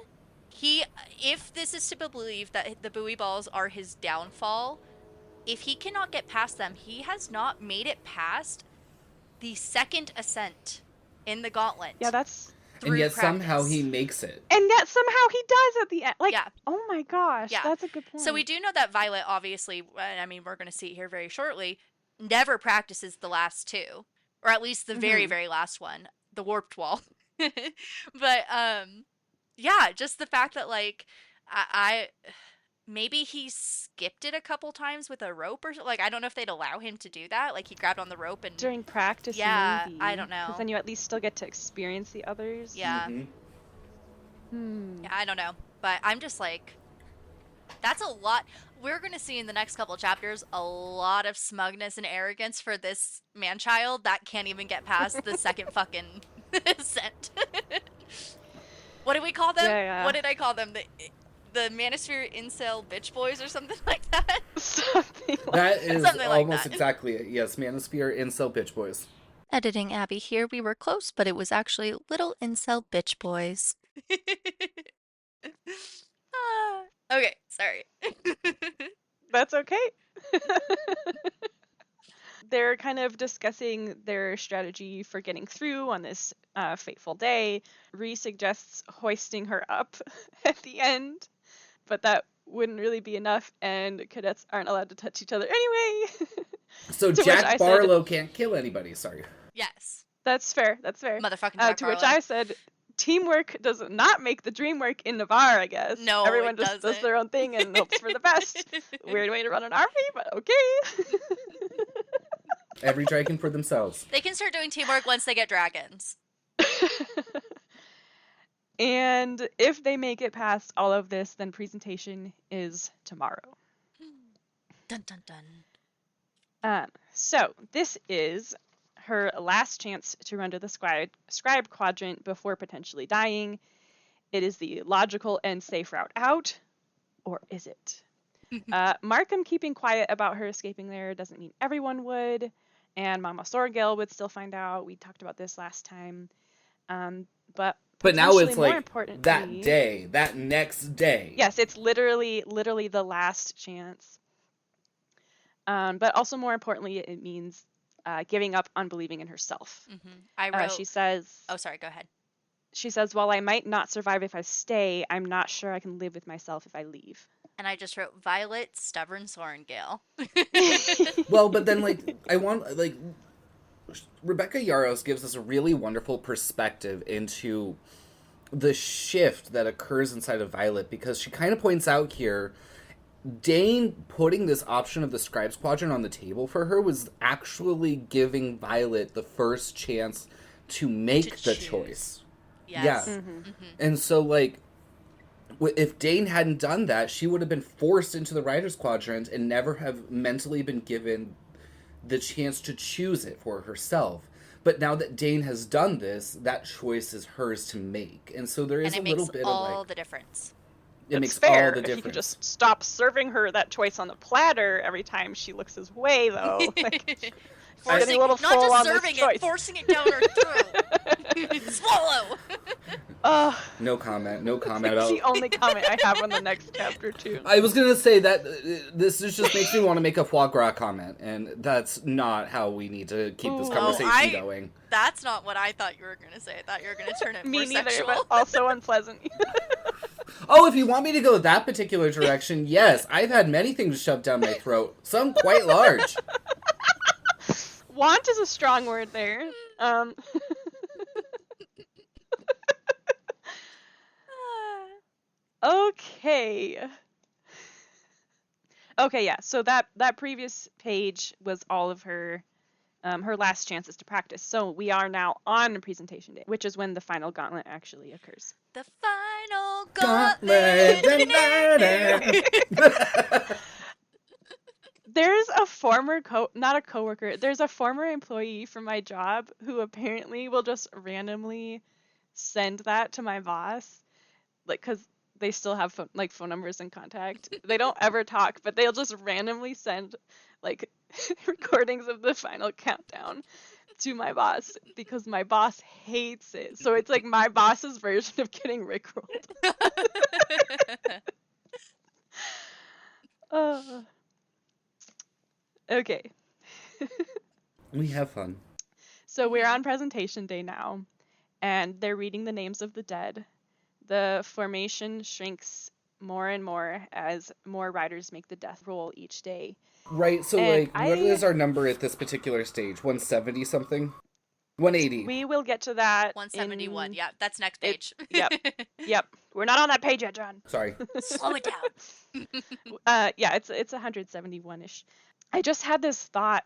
if this is to be believed that the buoy balls are his downfall, if he cannot get past them, he has not made it past the second ascent in the gauntlet. Yeah, that's And through yet somehow practice. he makes it. And yet somehow he does at the end. Like, Yeah. oh my gosh, Yeah. that's a good point. So we do know that Violet, obviously, I mean, we're going to see it here very shortly, never practices the last two, or at least the very, very last one, the warped wall. But yeah, just the fact that like I maybe he skipped it a couple times with a rope or like I don't know if they'd allow him to do that. Like he grabbed on the rope and During practice, yeah, maybe. I don't Because know. then you at least still get to experience the others. Yeah. Yeah, I don't know. But I'm just like, that's a lot. We're going to see in the next couple of chapters a lot of smugness and arrogance for this man-child that can't even get past the second fucking scent. What do we call them? Yeah. What did I call them? The Manosphere Incel Bitch Boys or something like that? Something like That is Something like almost that. exactly it. Yes, Manosphere, Incel, Bitch Boys. Editing Abby here. We were close, but it was actually Little Incel Bitch Boys. Okay, sorry. That's okay. They're kind of discussing their strategy for getting through on this fateful day. Ree suggests hoisting her up at the end, but that wouldn't really be enough, and cadets aren't allowed to touch each other anyway. So To which I Jack said- Barlow can't kill anybody, sorry. Yes. That's fair. Motherfucking Jack To which Barlow. I said, teamwork does not make the dream work in Navarre, I guess. No, everyone it just does doesn't. their own thing and hopes for the best. Weird way to run an army, but okay. Every dragon for themselves. They can start doing teamwork once they get dragons. And if they make it past all of this, then presentation is tomorrow. Dun dun dun. So this is her last chance to run to the Scribe Quadrant before potentially dying. It is the logical and safe route out, or is it? Markham keeping quiet about her escaping there doesn't mean everyone would, and Mama Sorgel would still find out. We talked about this last time. But now it's more like importantly, that day, that next day. Yes, it's literally the last chance. But also more importantly, it means giving up on believing in herself. I wrote. She says. Oh, sorry. Go ahead. She says, "While I might not survive if I stay, I'm not sure I can live with myself if I leave." And I just wrote Violet, stubborn Sorengale. Well, but then Rebecca Yarros gives us a really wonderful perspective into the shift that occurs inside of Violet, because she kind of points out here Dane putting this option of the Scribes Quadrant on the table for her was actually giving Violet the first chance to make the choice. Yes. Yeah. And so, like, if Dane hadn't done that, she would have been forced into the Writers Quadrant and never have mentally been given the chance to choose it for herself. But now that Dane has done this, that choice is hers to make. And so there is a little bit of, like... all the difference. It makes fair. all the If difference. you could just stop serving her that choice on the platter every time she looks his way, though. Like, Forcing, a little not full just on serving this choice. it, forcing it down her throat. Swallow. No comment about... the only comment I have on the next chapter, too. I was going to say that this just makes me want to make a foie gras comment, and that's not how we need to keep this conversation going. That's not what I thought you were going to say. I thought you were going to turn it Me more neither, sexual. but also unpleasant. Oh, if you want me to go that particular direction, yes. I've had many things shoved down my throat, some quite large. Want is a strong word there. Okay. Okay, yeah. So that previous page was all of her last chances to practice. So we are now on presentation day, which is when the final gauntlet actually occurs. The final Gauntlet. gauntlet. There's a former not a coworker. There's a former employee from my job who apparently will just randomly send that to my boss, like, because they still have phone numbers and contact. They don't ever talk, but they'll just randomly send like recordings of the final countdown to my boss because my boss hates it. So it's like my boss's version of getting rickrolled. Okay. We have fun. So we're on presentation day now, and they're reading the names of the dead. The formation shrinks more and more as more riders make the death roll each day. Right, so And like, what is our number at this particular stage? 170 something? 180. we will get to that 171. in... Yeah, that's next page. Yep. We're not on that page yet, John. Sorry. Slow it down. Yeah, it's 171-ish. I just had this thought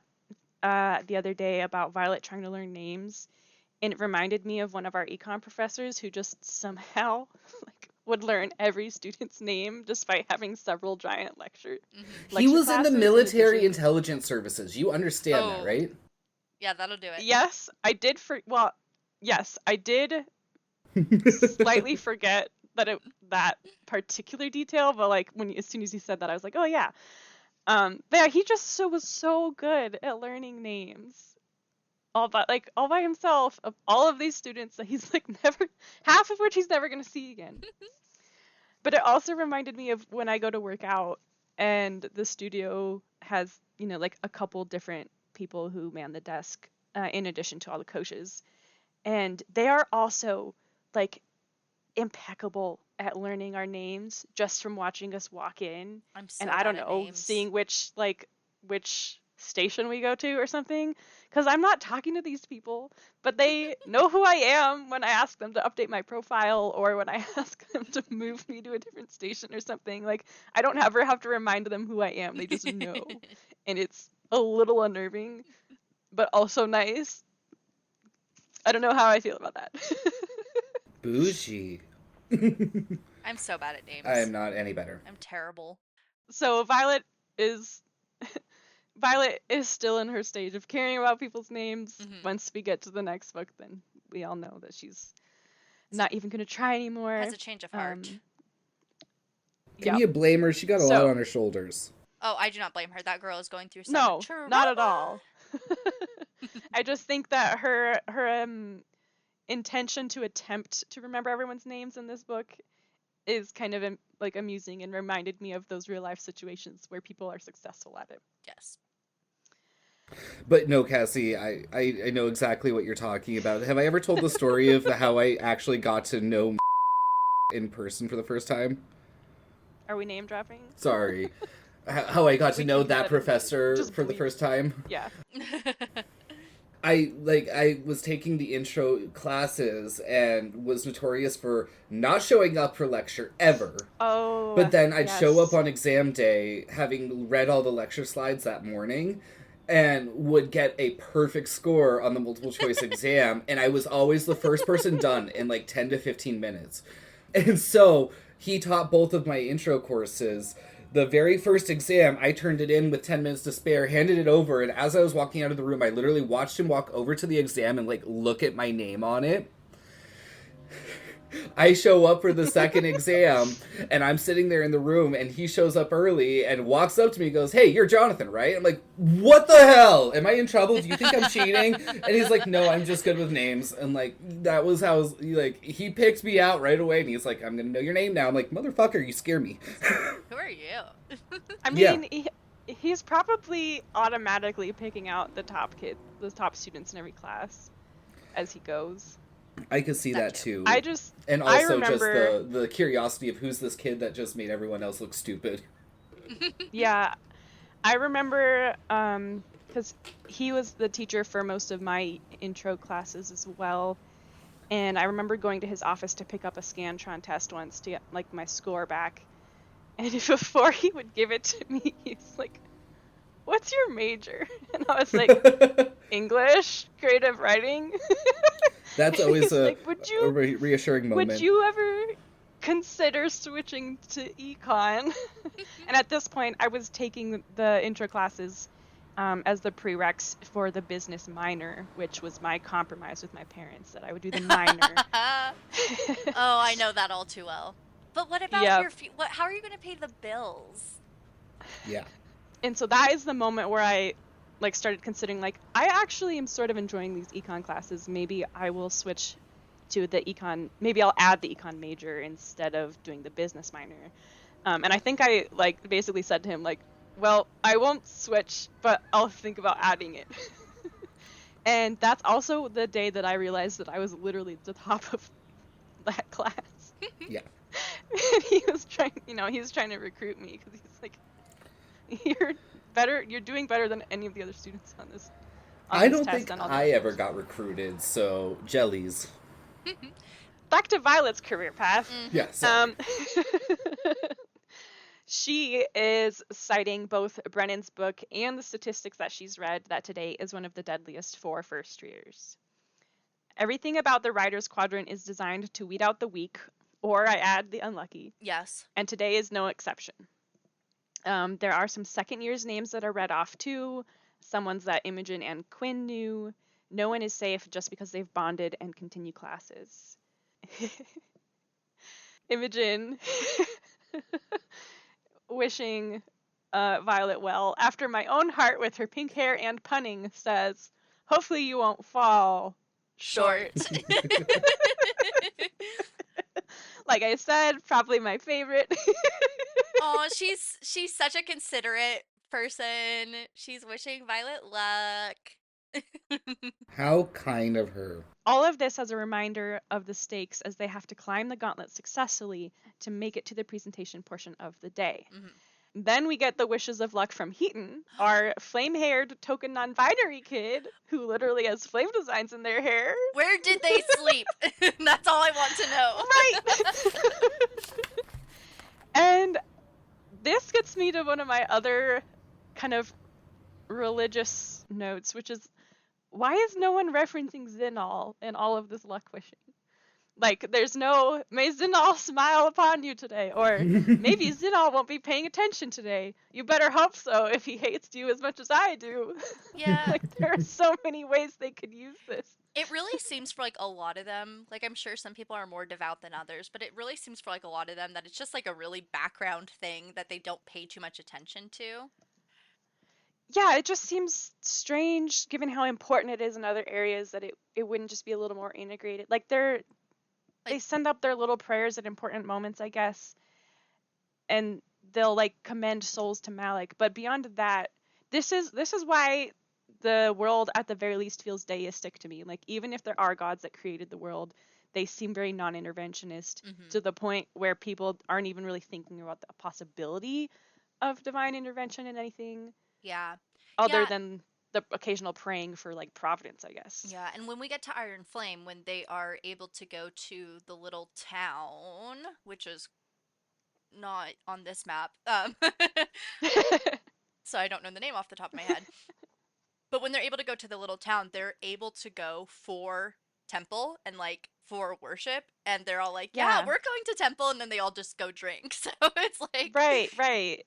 the other day about Violet trying to learn names, and it reminded me of one of our econ professors who just somehow would learn every student's name despite having several giant lecture He was in the classes military intelligence services. You understand that, right? Yeah, that'll do it. Yes, I did yes, I did slightly forget that particular detail, but like as soon as he said that, I was like, oh yeah. But yeah, he just was so good at learning names. All by himself, of all of these students that he's like never, half of which he's never gonna see again. But it also reminded me of when I go to work out and the studio has, like a couple different people who man the desk in addition to all the coaches. And they are also like impeccable at learning our names just from watching us walk in. I'm so and I don't bad at know, names. seeing which station we go to or something, because I'm not talking to these people, but they know who I am when I ask them to update my profile or when I ask them to move me to a different station or something. Like, I don't ever have to remind them who I am. They just know. And it's a little unnerving, but also nice. I don't know how I feel about that. Bougie. I'm so bad at names. I am not any better. I'm terrible. So Violet is still in her stage of caring about people's names. Once we get to the next book, then we all know that she's not even going to try anymore. Has a change of heart. Can you blame her? She got a lot on her shoulders. Oh, I do not blame her. That girl is going through No, trauma. not at all. I just think that her intention to attempt to remember everyone's names in this book is kind of like amusing and reminded me of those real life situations where people are successful at it. Yes. But no, Cassie, I know exactly what you're talking about. Have I ever told the story of how I actually got to know in person for the first time? Are we name dropping? Sorry. How I got to know that professor for the first time? Yeah. I was taking the intro classes and was notorious for not showing up for lecture ever. Oh. But then I'd show up on exam day, having read all the lecture slides that morning, and would get a perfect score on the multiple choice exam, and I was always the first person done in like 10 to 15 minutes. And so he taught both of my intro courses. The very first exam, I turned it in with 10 minutes to spare, handed it over, and as I was walking out of the room, I literally watched him walk over to the exam and, like, look at my name on it. I show up for the second exam, and I'm sitting there in the room, and he shows up early and walks up to me and goes, "Hey, you're Jonathan, right?" I'm like, "What the hell? Am I in trouble? Do you think I'm cheating?" And he's like, "No, I'm just good with names." And, like, that was how, like, he picked me out right away, and he's like, "I'm gonna know your name now." I'm like, "Motherfucker, you scare me." Who are you? I mean, he's probably automatically picking out the top students in every class as he goes. I could see that too. And I also remember, just the curiosity of who's this kid that just made everyone else look stupid. Yeah, I remember because he was the teacher for most of my intro classes as well, and I remember going to his office to pick up a Scantron test once to get like my score back, and before he would give it to me, he's like, "What's your major?" And I was like, "English, creative writing." That's always a reassuring moment. Would you ever consider switching to econ? And at this point, I was taking the intro classes as the prereqs for the business minor, which was my compromise with my parents, that I would do the minor. Oh, I know that all too well. But what about how are you going to pay the bills? Yeah. And so that is the moment where I started considering, I actually am sort of enjoying these econ classes. Maybe I will switch to the econ. Maybe I'll add the econ major instead of doing the business minor. And I think I basically said to him well, I won't switch, but I'll think about adding it. And that's also the day that I realized that I was literally at the top of that class. Yeah. And he was trying, he was trying to recruit me because he's like, you're better, you're doing better than any of the other students on this I don't test think and all the I ever others. got recruited, so jellies. Back to Violet's career path. Yeah, sorry. She is citing both Brennan's book and the statistics that she's read that today is one of the deadliest for first years. Everything about the Writer's Quadrant is designed to weed out the weak, or I add the unlucky. Yes. And today is no exception. There are some second year's names that are read off too, some ones that Imogen and Quinn knew. No one is safe just because they've bonded and continue classes. Imogen wishing Violet well, after my own heart with her pink hair and punning, says, hopefully you won't fall short. Like I said, probably my favorite. Oh, she's such a considerate person. She's wishing Violet luck. How kind of her. All of this as a reminder of the stakes as they have to climb the gauntlet successfully to make it to the presentation portion of the day. Mhm. Then we get the wishes of luck from Heaton, our flame-haired token non-binary kid who literally has flame designs in their hair. Where did they sleep? That's all I want to know. Right. And this gets me to one of my other kind of religious notes, which is, why is no one referencing Zinal in all of this luck wishing? Like, there's no, may Zinal smile upon you today, or maybe Zinal won't be paying attention today. You better hope so if he hates you as much as I do. Yeah. Like, there are so many ways they could use this. It really seems for like a lot of them, like I'm sure some people are more devout than others, but it really seems for like a lot of them that it's just like a really background thing that they don't pay too much attention to. Yeah, it just seems strange given how important it is in other areas that it wouldn't just be a little more integrated. Like they send up their little prayers at important moments, I guess, and they'll like commend souls to Malik. But beyond that, this is why the world at the very least feels deistic to me. Like, even if there are gods that created the world, they seem very non-interventionist to the point where people aren't even really thinking about the possibility of divine intervention in anything. Yeah. Other than the occasional praying for like providence, I guess. Yeah, and when we get to Iron Flame, when they are able to go to the little town, which is not on this map, so I don't know the name off the top of my head. But when they're able to go to the little town, they're able to go for temple and like for worship, and they're all like, yeah, we're going to temple, and then they all just go drink. So it's like right.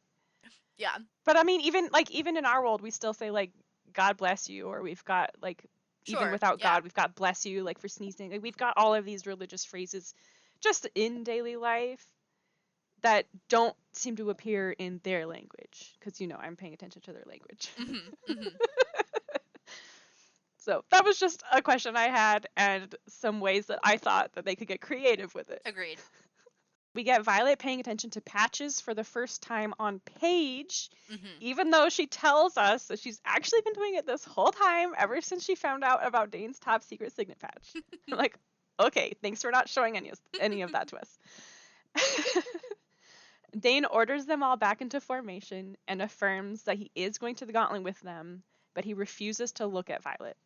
Yeah. But I mean, even in our world, we still say like, God bless you, or we've got like, even without God, we've got bless you, like for sneezing. Like, we've got all of these religious phrases just in daily life that don't seem to appear in their language, because I'm paying attention to their language. So that was just a question I had, and some ways that I thought that they could get creative with it. Agreed. We get Violet paying attention to patches for the first time on page, even though she tells us that she's actually been doing it this whole time, ever since she found out about Dane's top secret signet patch. I'm like, okay, thanks for not showing any of that to us. Dane orders them all back into formation and affirms that he is going to the gauntlet with them, but he refuses to look at Violet.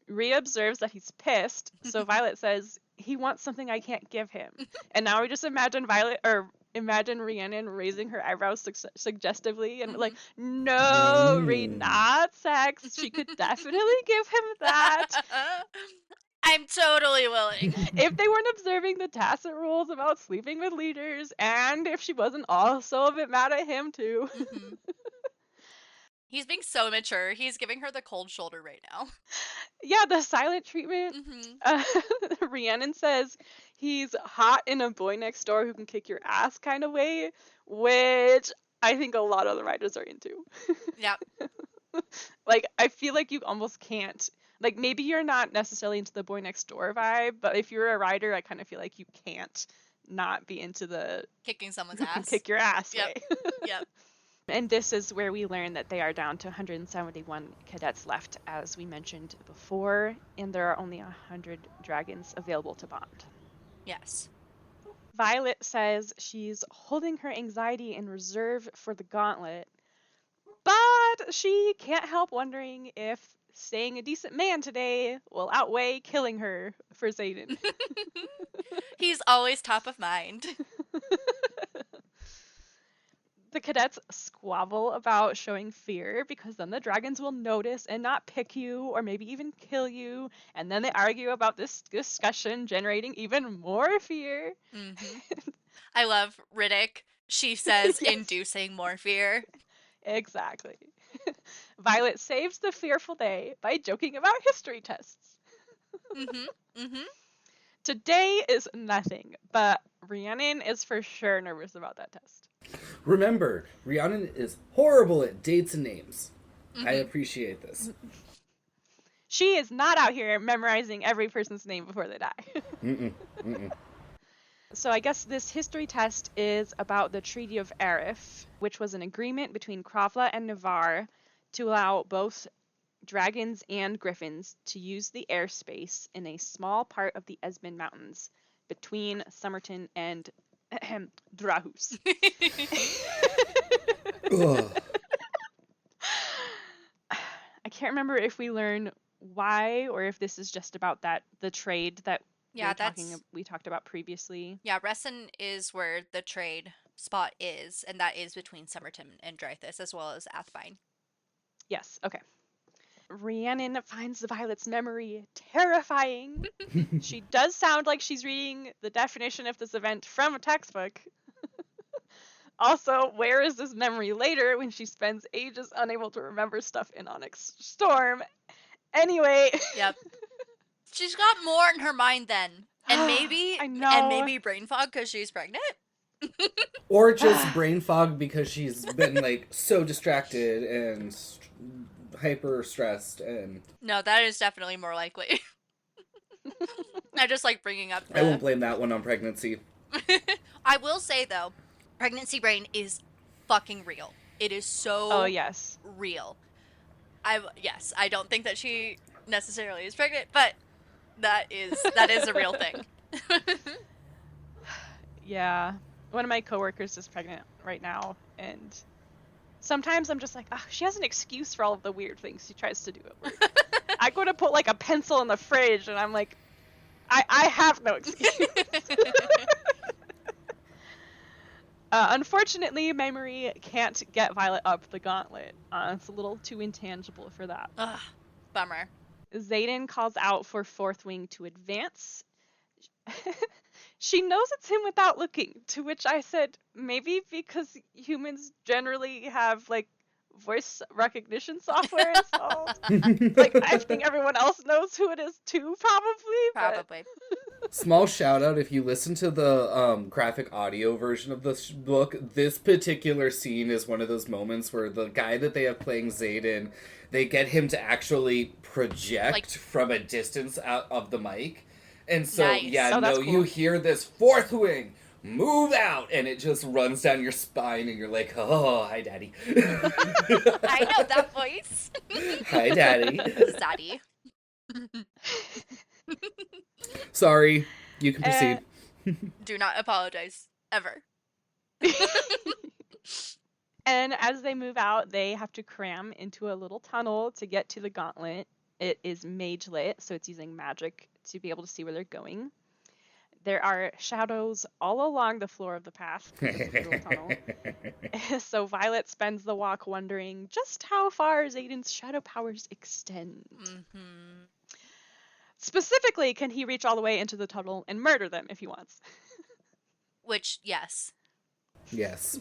Rhea observes that he's pissed, so Violet says, he wants something I can't give him. And now we just imagine Rhiannon raising her eyebrows suggestively and like, no, not sex. She could definitely give him that. I'm totally willing. If they weren't observing the tacit rules about sleeping with leaders, and if she wasn't also a bit mad at him too. He's being so mature. He's giving her the cold shoulder right now. Yeah, the silent treatment. Rhiannon says he's hot in a boy next door who can kick your ass kind of way, which I think a lot of the writers are into. Yeah. Like, I feel like you almost can't. Like, maybe you're not necessarily into the boy next door vibe, but if you're a writer, I kind of feel like you can't not be into the kicking someone's ass. Kick your ass. Yep. Yep. And this is where we learn that they are down to 171 cadets left, as we mentioned before, and there are only 100 dragons available to bond. Yes. Violet says she's holding her anxiety in reserve for the gauntlet, but she can't help wondering if staying a decent man today will outweigh killing her for Xaden. He's always top of mind. The cadets squabble about showing fear because then the dragons will notice and not pick you or maybe even kill you. And then they argue about this discussion generating even more fear. Mm-hmm. I love Riddick. She says, Yes. inducing more fear. Exactly. Violet saves the fearful day by joking about history tests. Mm-hmm. Mm-hmm. Today is nothing, but Rhiannon is for sure nervous about that test. Remember, Rhiannon is horrible at dates and names. I appreciate this. She is not out here memorizing every person's name before they die. So I guess this history test is about the Treaty of Arif, which was an agreement between Kravla and Navarre to allow both dragons and griffins to use the airspace in a small part of the Esmond Mountains between Somerton and Drahus. I can't remember if we learn why or if this is just about the trade that we talked about previously. Yeah, Resson is where the trade spot is, and that is between Somerton and Dreythus, as well as Athbine. Yes, okay. Rhiannon finds Violet's memory terrifying. She does sound like she's reading the definition of this event from a textbook. Also, where is this memory later when she spends ages unable to remember stuff in Onyx Storm? Anyway. Yep. She's got more in her mind then. And maybe I know. And maybe brain fog because she's pregnant. Or just brain fog because she's been like so distracted and hyper stressed and... No, that is definitely more likely. I just like bringing up I won't blame that one on pregnancy. I will say though, pregnancy brain is fucking real. It is so real. I don't think that she necessarily is pregnant, but that is a real thing. Yeah. One of my coworkers is pregnant right now, and sometimes I'm just like, she has an excuse for all of the weird things she tries to do at work. I go to put like a pencil in the fridge, and I'm like, I have no excuse. Unfortunately, memory can't get Violet up the gauntlet. It's a little too intangible for that. Ugh, bummer. Xaden calls out for Fourth Wing to advance. She knows it's him without looking, to which I said, maybe because humans generally have, like, voice recognition software installed. Like, I think everyone else knows who it is too, probably. Small shout out, if you listen to the graphic audio version of this book, this particular scene is one of those moments where the guy that they have playing Xaden, they get him to actually project from a distance out of the mic. And so, cool. You hear this Fourth Wing, move out, and it just runs down your spine, and you're like, oh, hi, Daddy. I know that voice. Hi, Daddy. Daddy. Sorry, you can proceed. Do not apologize, ever. And as they move out, they have to cram into a little tunnel to get to the gauntlet. It is mage lit, so it's using magic to be able to see where they're going. There are shadows all along the floor of the path to the little tunnel. So Violet spends the walk wondering just how far Xaden's shadow powers extend. Mm-hmm. Specifically, can he reach all the way into the tunnel and murder them if he wants? Which, yes. Yes.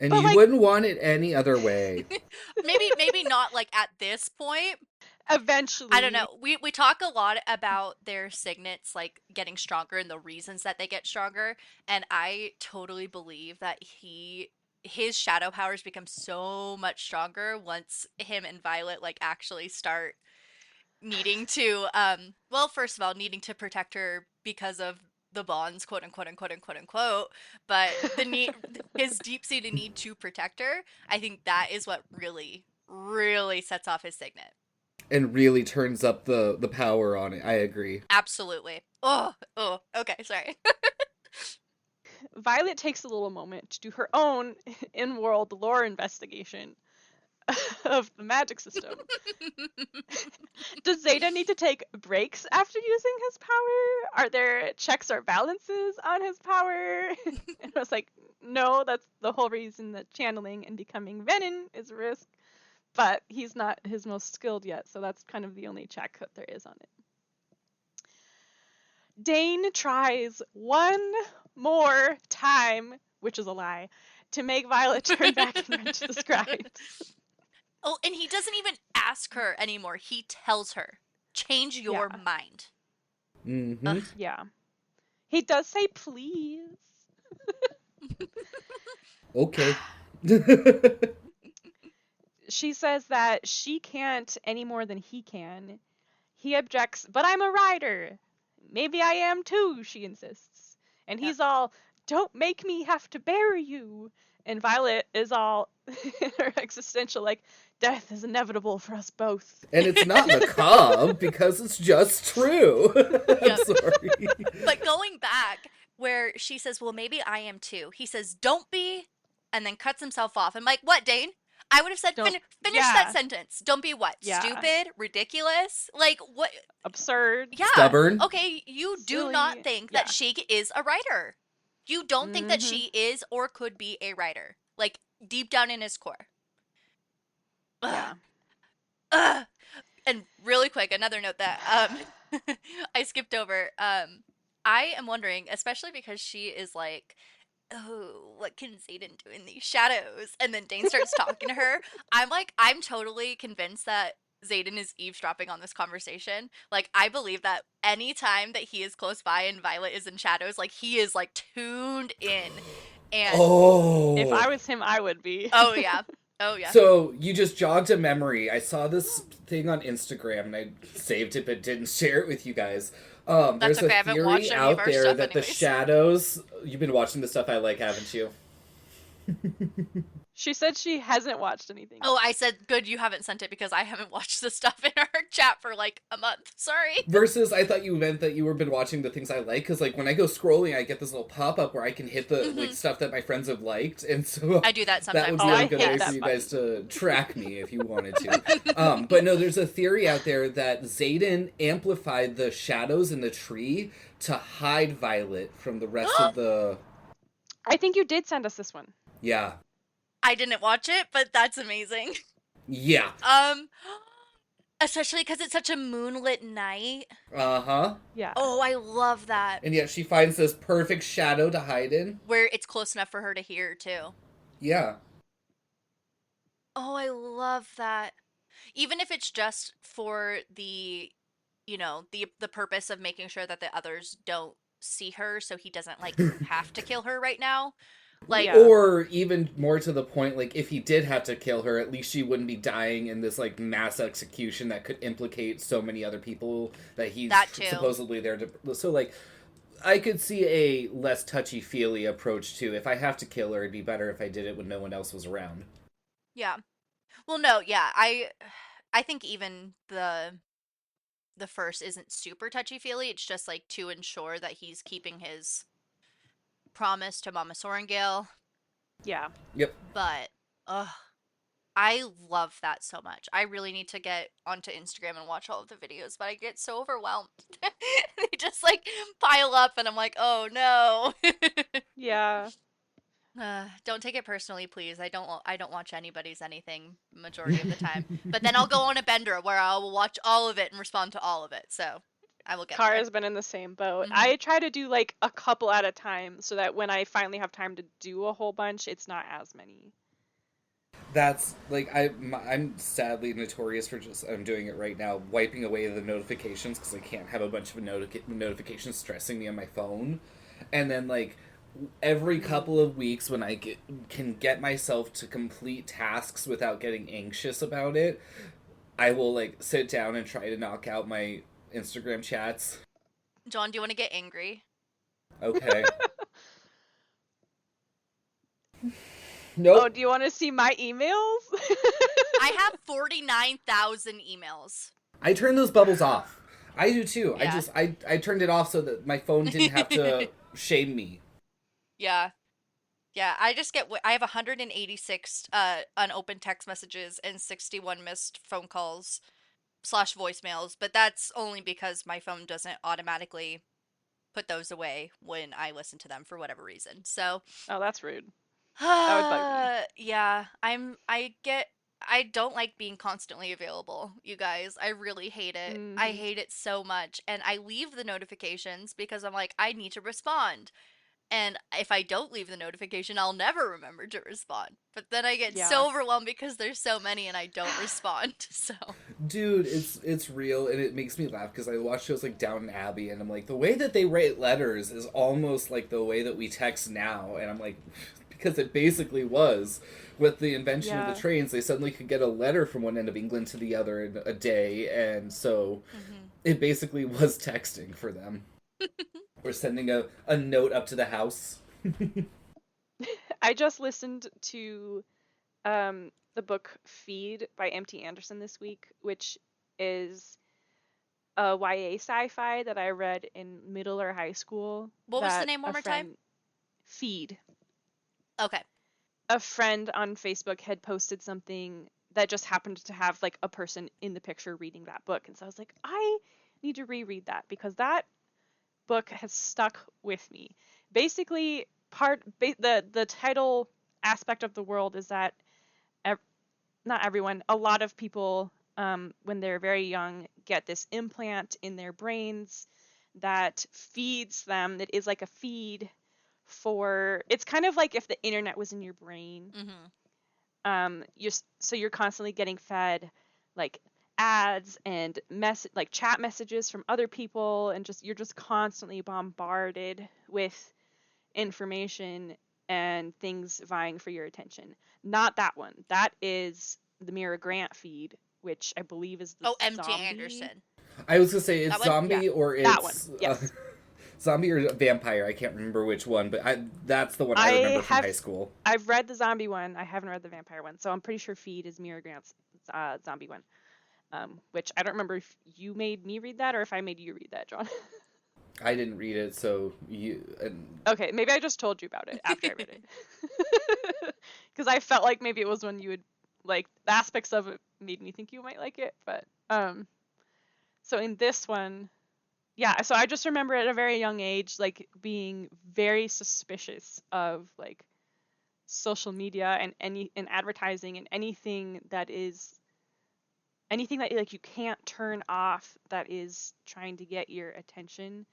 And you wouldn't want it any other way. maybe not like at this point. Eventually. I don't know. We talk a lot about their signets like getting stronger and the reasons that they get stronger, and I totally believe that his shadow powers become so much stronger once him and Violet like actually start needing to first of all needing to protect her because of the bonds, quote unquote, unquote, unquote, unquote, but the need, his deep-seated need to protect her, I think that is what really, really sets off his signet. And really turns up the power on it. I agree. Absolutely. Oh, okay, sorry. Violet takes a little moment to do her own in-world lore investigation of the magic system. Does Xaden need to take breaks after using his power? Are there checks or balances on his power? And I was like, no, that's the whole reason that channeling and becoming Venom is a risk. But he's not his most skilled yet, so that's kind of the only check that there is on it. Dane tries one more time, which is a lie, to make Violet turn back and run to the scribes. Oh, and he doesn't even ask her anymore. He tells her, change your mind. Mm-hmm. Yeah. He does say please. Okay. She says that she can't any more than he can. He objects, but I'm a rider. Maybe I am too, she insists. And he's all, don't make me have to bury you. And Violet is all her existential, like, death is inevitable for us both. And it's not macabre because it's just true. I'm sorry. But going back where she says, well, maybe I am too. He says, don't be, and then cuts himself off. I'm like, what, Dane? I would have said, finish that sentence. Don't be what? Yeah. Stupid? Ridiculous? Like, what? Absurd. Yeah. Stubborn. Okay, you do Silly. not think that she is a writer. You don't think that she is or could be a writer. Like, deep down in his core. Yeah. Ugh. And really quick, another note that I skipped over. I am wondering, especially because she is like, oh, what can Xaden do in these shadows? And then Dane starts talking to her. I'm totally convinced that Xaden is eavesdropping on this conversation. Like, I believe that any time that he is close by and Violet is in shadows, like, he is, like, tuned in. And if I was him, I would be. Oh, yeah. Oh, yeah. So, you just jogged a memory. I saw this thing on Instagram, and I saved it but didn't share it with you guys. There's okay, I a haven't theory watched any of out our there stuff that the anyways. shadows... You've been watching the stuff I like, haven't you? She said she hasn't watched anything. Oh, I said, good, you haven't sent it because I haven't watched the stuff in our chat for, like, a month. Sorry. Versus, I thought you meant that you were been watching the things I like, because, like, when I go scrolling, I get this little pop-up where I can hit the, like, stuff that my friends have liked, and so... I do that sometimes. That would be I a good hate way that for you guys to track me if you wanted to. But no, there's a theory out there that Xaden amplified the shadows in the tree to hide Violet from the rest of the... I think you did send us this one. Yeah. I didn't watch it, but that's amazing. Yeah. Especially because it's such a moonlit night. Uh-huh. Yeah. Oh, I love that. And yet she finds this perfect shadow to hide in. Where it's close enough for her to hear, too. Yeah. Oh, I love that. Even if it's just for the, you know, the purpose of making sure that the others don't see her so he doesn't, like, have to kill her right now. Like, Yeah. Or even more to the point, like, if he did have to kill her, at least she wouldn't be dying in this, like, mass execution that could implicate so many other people that he's That too. supposedly there to... So, like, I could see a less touchy-feely approach to, if I have to kill her, it'd be better if I did it when no one else was around. Yeah. Well, no, yeah, I think even the first isn't super touchy-feely. It's just, like, to ensure that he's keeping his promise to Mama Sorengale. Yeah. Yep. But, I love that so much. I really need to get onto Instagram and watch all of the videos, but I get so overwhelmed. They just, like, pile up, and I'm like, oh, no. Yeah. Don't take it personally, please. I don't watch anybody's anything majority of the time. But then I'll go on a bender where I will watch all of it and respond to all of it. So I will get there. Kara's been in the same boat. Mhm. I try to do like a couple at a time so that when I finally have time to do a whole bunch, it's not as many. That's, like, I'm sadly notorious for just, I'm doing it right now, wiping away the notifications, because I can't have a bunch of notifications stressing me on my phone. And then, like, every couple of weeks when I can get myself to complete tasks without getting anxious about it, I will, like, sit down and try to knock out my Instagram chats. John, do you want to get angry? Okay. Oh, Nope. do you want to see my emails? I have 49,000 emails. I turned those bubbles off. I do too. Yeah. I turned it off so that my phone didn't have to shame me. Yeah. Yeah, I have 186 unopened text messages and 61 missed phone calls slash voicemails, but that's only because my phone doesn't automatically put those away when I listen to them for whatever reason. So, Oh, that's rude. That would bug me. yeah, I don't like being constantly available, you guys. I really hate it. I Hmm. hate it so much. And I leave the notifications because I'm like, I need to respond. And if I don't leave the notification, I'll never remember to respond. But then I get Yeah. so overwhelmed because there's so many and I don't respond. So, Dude, it's real and it makes me laugh because I watch shows like Downton Abbey and I'm like, the way that they write letters is almost like the way that we text now. And I'm like, because it basically was. With the invention of the Yeah. trains, they suddenly could get a letter from one end of England to the other in a day, and so mhm. it basically was texting for them. Or sending a note up to the house. I just listened to the book Feed by M.T. Anderson this week, which is a YA sci-fi that I read in middle or high school What was the that name one more time? Feed, Okay. a friend on Facebook had posted something that just happened to have like a person in the picture reading that book. And so I was like, I need to reread that because that book has stuck with me. Basically, the title aspect of the world is that not everyone, a lot of people, when they're very young, get this implant in their brains that feeds them, that is like a feed for, it's kind of like if the internet was in your brain. Mhm. So you're constantly getting fed like ads and like chat messages from other people, and just you're just constantly bombarded with information and things vying for your attention. Not that one. That is the Mira Grant feed, which I believe is the Oh, MT zombie. Anderson. I was gonna say That it's one? Yeah, zombie or that one. it's Yes. zombie or vampire. I can't remember which one, but that's the one I I remember from have high school. I've read the zombie one. I haven't read the vampire one, so I'm pretty sure Feed is Mira Grant's zombie one. Which I don't remember if you made me read that or if I made you read that, John. I didn't read it, so you. And Okay, maybe I just told you about it after I read it. Because I felt like maybe it was one you would like. The aspects of it made me think you might like it, but so in this one, yeah. So I just remember at a very young age, like being very suspicious of like social media and advertising and anything that like you can't turn off that is trying to get your attention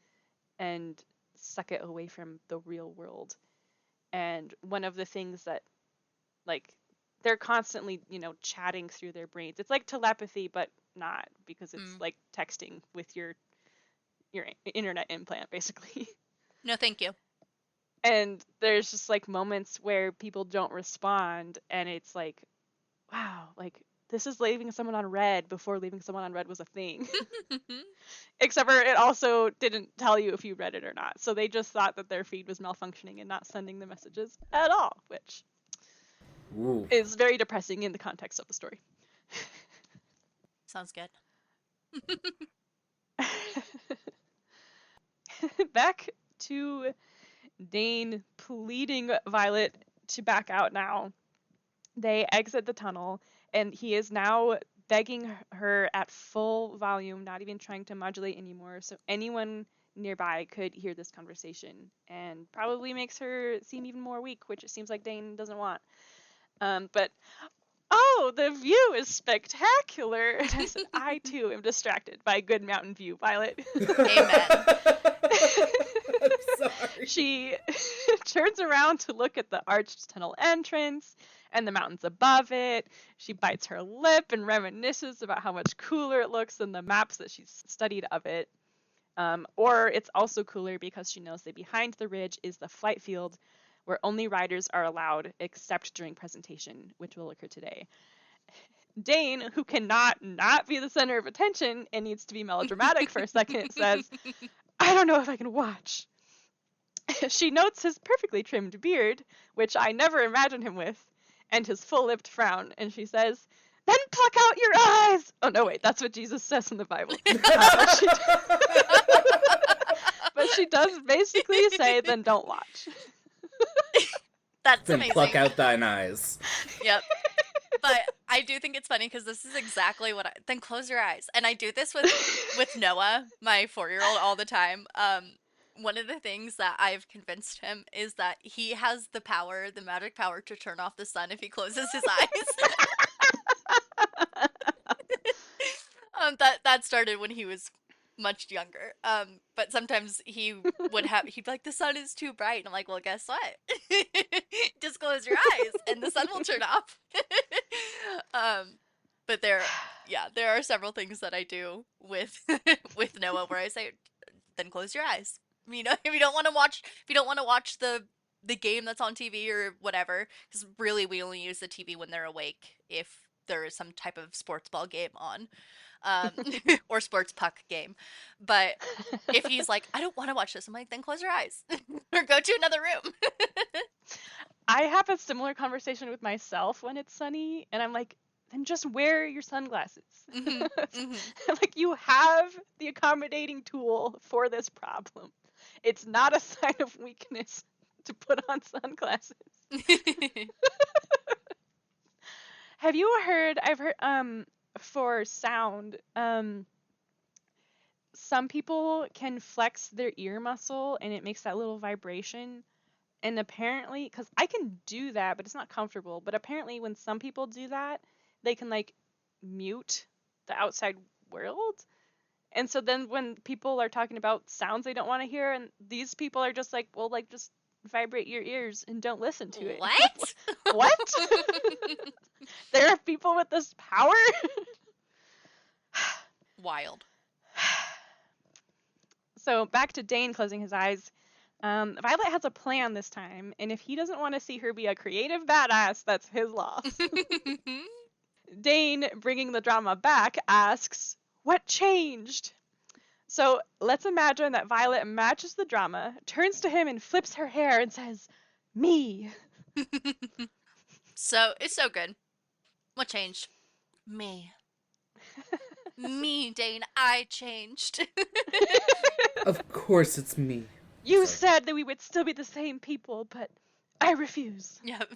and suck it away from the real world. And one of the things that like they're constantly, chatting through their brains. It's like telepathy but not, because it's Mm. like texting with your internet implant basically. No, thank you. And there's just like moments where people don't respond and it's like, wow, like this is leaving someone on red before leaving someone on red was a thing. Except for it also didn't tell you if you read it or not. So they just thought that their feed was malfunctioning and not sending the messages at all, which ooh, is very depressing in the context of the story. Sounds good. Back to Dane pleading Violet to back out now. They exit the tunnel, and he is now begging her at full volume, not even trying to modulate anymore, so anyone nearby could hear this conversation, and probably makes her seem even more weak, which it seems like Dane doesn't want. But oh, the view is spectacular. And I said, I too am distracted by a good mountain view, Violet. Amen. I'm sorry. She turns around to look at the arched tunnel entrance and the mountains above it. She bites her lip and reminisces about how much cooler it looks than the maps that she's studied of it. Or it's also cooler because she knows that behind the ridge is the flight field where only riders are allowed except during presentation, which will occur today. Dane, who cannot not be the center of attention and needs to be melodramatic for a second, says, I don't know if I can watch. She notes his perfectly trimmed beard, which I never imagined him with, and his full-lipped frown, and she says, "Then pluck out your eyes!" Oh, no, wait, that's what Jesus says in the Bible. But she does basically say, then don't watch. That's Then amazing. pluck out thine eyes. Yep. But I do think it's funny because this is exactly what then close your eyes. And I do this with Noah, my 4-year-old, all the time. One of the things that I've convinced him is that he has the power, the magic power, to turn off the sun if he closes his eyes. That started when he was much younger. But sometimes he'd be like, the sun is too bright, and I'm like, well, guess what? Just close your eyes, and the sun will turn off. But there are several things that I do with with Noah where I say, then close your eyes. You know, if you don't want to watch the game that's on TV or whatever, because really we only use the TV when they're awake if there is some type of sports ball game on. Or sports puck game. But if he's like, I don't want to watch this, I'm like, then close your eyes or go to another room. I have a similar conversation with myself when it's sunny, and I'm like, then just wear your sunglasses. Like, you have the accommodating tool for this problem. It's not a sign of weakness to put on sunglasses. Have you heard, I've heard, for sound, some people can flex their ear muscle and it makes that little vibration. And apparently, because I can do that, but it's not comfortable. But apparently, when some people do that, they can like mute the outside world. And so then when people are talking about sounds they don't want to hear, and these people are just like, well, like, just vibrate your ears and don't listen to it. What? What? There are people with this power? Wild. So back to Dane closing his eyes. Violet has a plan this time, and if he doesn't want to see her be a creative badass, that's his loss. Dane, bringing the drama back, asks, what changed? So let's imagine that Violet matches the drama, turns to him and flips her hair and says, me. So, it's so good. What changed? Me. Me, Dane, I changed. Of course it's me. You said that we would still be the same people, but I refuse. Yep.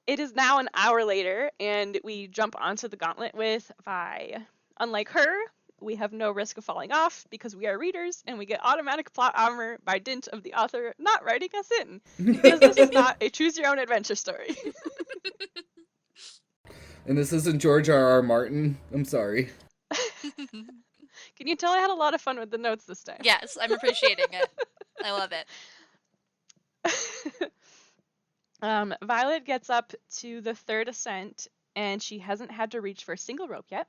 It is now an hour later, and we jump onto the gauntlet with Vi. Unlike her, we have no risk of falling off because we are readers, and we get automatic plot armor by dint of the author not writing us in, because this is not a choose-your-own-adventure story. And this isn't George R.R. Martin. I'm sorry. Can you tell I had a lot of fun with the notes this time? Yes, I'm appreciating it. I love it. Violet gets up to the third ascent, and she hasn't had to reach for a single rope yet.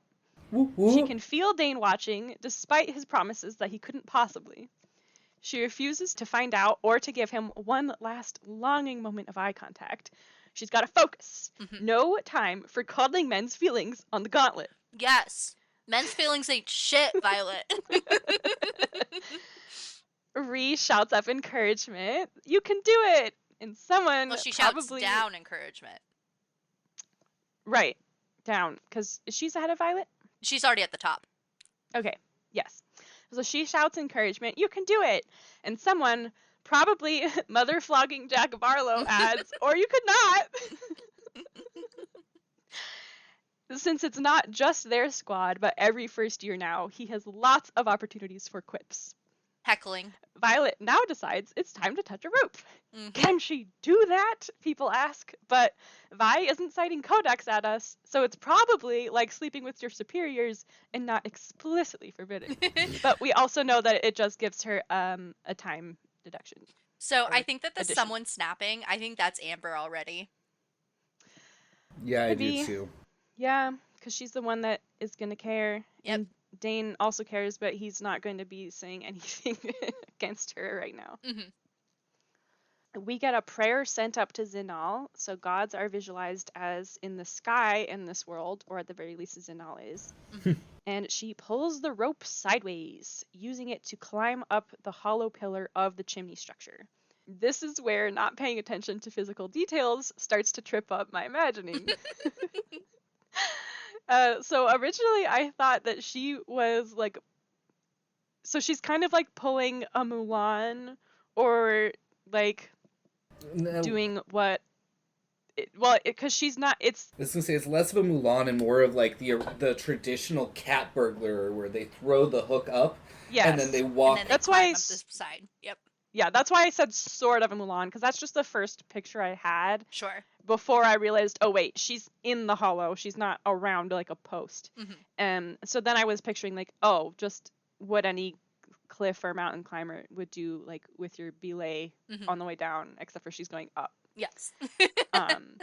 Woo, woo. She can feel Dane watching, despite his promises that he couldn't possibly. She refuses to find out or to give him one last longing moment of eye contact. She's got to focus. Mm-hmm. No time for coddling men's feelings on the gauntlet. Yes. Men's feelings ain't shit, Violet. Rhee shouts up encouragement. You can do it! And someone Well, she probably... shouts down encouragement. Right. Down. Because she's ahead of Violet? She's already at the top. Okay. Yes. So she shouts encouragement. You can do it! And someone, probably mother flogging Jack Barlow, adds, or you could not! Since it's not just their squad, but every first year now, he has lots of opportunities for quips. Heckling. Violet now decides it's time to touch a rope. Mm-hmm. Can she do that? People ask. But Vi isn't citing codex at us, so it's probably like sleeping with your superiors and not explicitly forbidden. But we also know that it just gives her a time deduction. So I think that the addition. someone snapping, I think that's Amber already. Yeah, I Maybe. do too. Yeah, because she's the one that is going to care. Yep. And Dane also cares, but he's not going to be saying anything against her right now. Mm-hmm. We get a prayer sent up to Zinal, so gods are visualized as in the sky in this world, or at the very least Zinal is. Mm-hmm. And she pulls the rope sideways, using it to climb up the hollow pillar of the chimney structure. This is where not paying attention to physical details starts to trip up my imagining. So originally I thought that she was like, so she's kind of like pulling a Mulan, or like No, doing what, because she's not, it's, I was gonna say it's less of a Mulan and more of like the traditional cat burglar where they throw the hook up and then yes. they And walk. then they That's why climb up the side. Yep. Yeah, that's why I said sort of a Mulan, because that's just the first picture I had Sure. before I realized, oh wait, she's in the hollow. She's not around like a post. So then I was picturing like, oh, just what any cliff or mountain climber would do, like with your belay on the way down, except for she's going up. Yes. Um,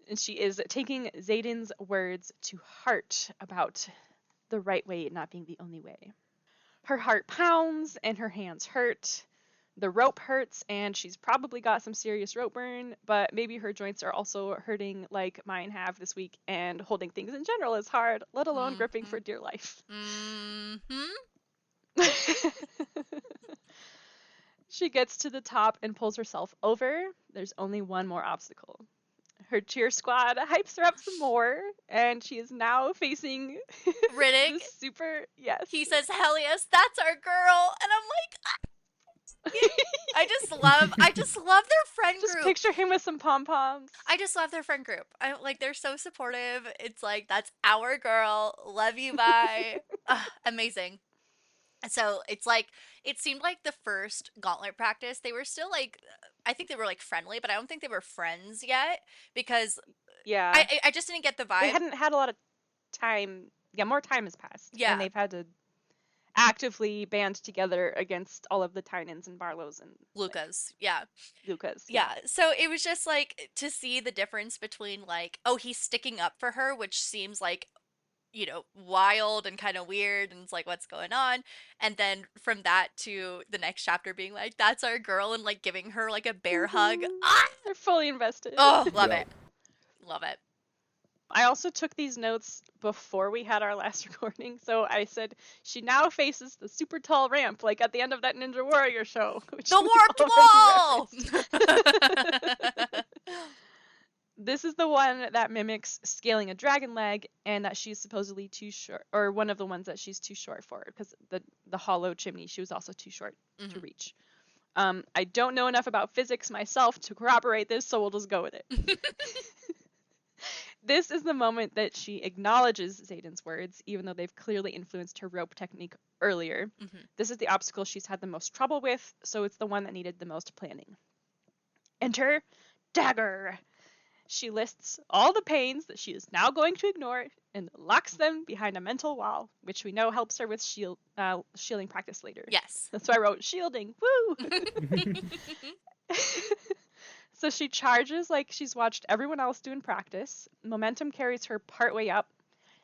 and she is taking Xaden's words to heart about the right way not being the only way. Her heart pounds and her hands hurt. The rope hurts and she's probably got some serious rope burn, but maybe her joints are also hurting like mine have this week, and holding things in general is hard, let alone gripping for dear life. She gets to the top and pulls herself over. There's only one more obstacle. Her cheer squad hypes her up some more, and she is now facing Riddick. this super, yes. He says, "Hell yes, that's our girl," and I'm like, I just love their friend Just group. picture him with some pom poms. I just love their friend group. I like, they're so supportive. It's like, that's our girl. Love you, bye. Amazing. So it's like, it seemed like the first gauntlet practice, they were still like, I think they were like friendly, but I don't think they were friends yet, because Yeah. I just didn't get the vibe. They hadn't had a lot of time. Yeah, more time has passed. Yeah. And they've had to actively band together against all of the Tynans and Barlows and Lucas. Yeah. Lucas. Yeah. So it was just like to see the difference between like, oh, he's sticking up for her, which seems like, you know, wild and kind of weird, and it's like, what's going on? And then from that to the next chapter being like, that's our girl, and like giving her like a bear hug. Ah! They're fully invested. Oh, love Yeah. it. Love it. I also took these notes before we had our last recording, so I said she now faces the super tall ramp, like at the end of that Ninja Warrior show. The warped wall! This is the one that mimics scaling a dragon leg, and that she's supposedly too short, or one of the ones that she's too short for, because the hollow chimney, she was also too short to reach. I don't know enough about physics myself to corroborate this, so we'll just go with it. This is the moment that she acknowledges Xaden's words, even though they've clearly influenced her rope technique earlier. This is the obstacle she's had the most trouble with, so it's the one that needed the most planning. Enter Dagger. She lists all the pains that she is now going to ignore and locks them behind a mental wall, which we know helps her with shielding practice later. Yes. That's why I wrote shielding. Woo! So she charges like she's watched everyone else do in practice. Momentum carries her partway up.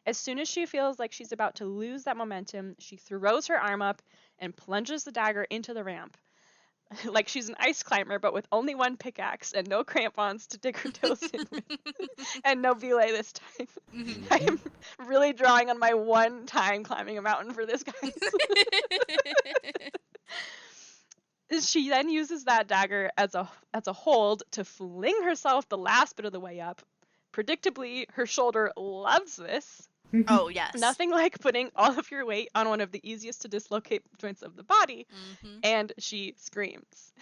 As soon as she feels like she's about to lose that momentum, she throws her arm up and plunges the dagger into the ramp. Like she's an ice climber, but with only one pickaxe and no crampons to dig her toes in with. And no belay this time. I am really drawing on my one time climbing a mountain for this, guys. She then uses that dagger as a hold to fling herself the last bit of the way up. Predictably, her shoulder loves this. Oh, yes. Nothing like putting all of your weight on one of the easiest to dislocate joints of the body. And she screams.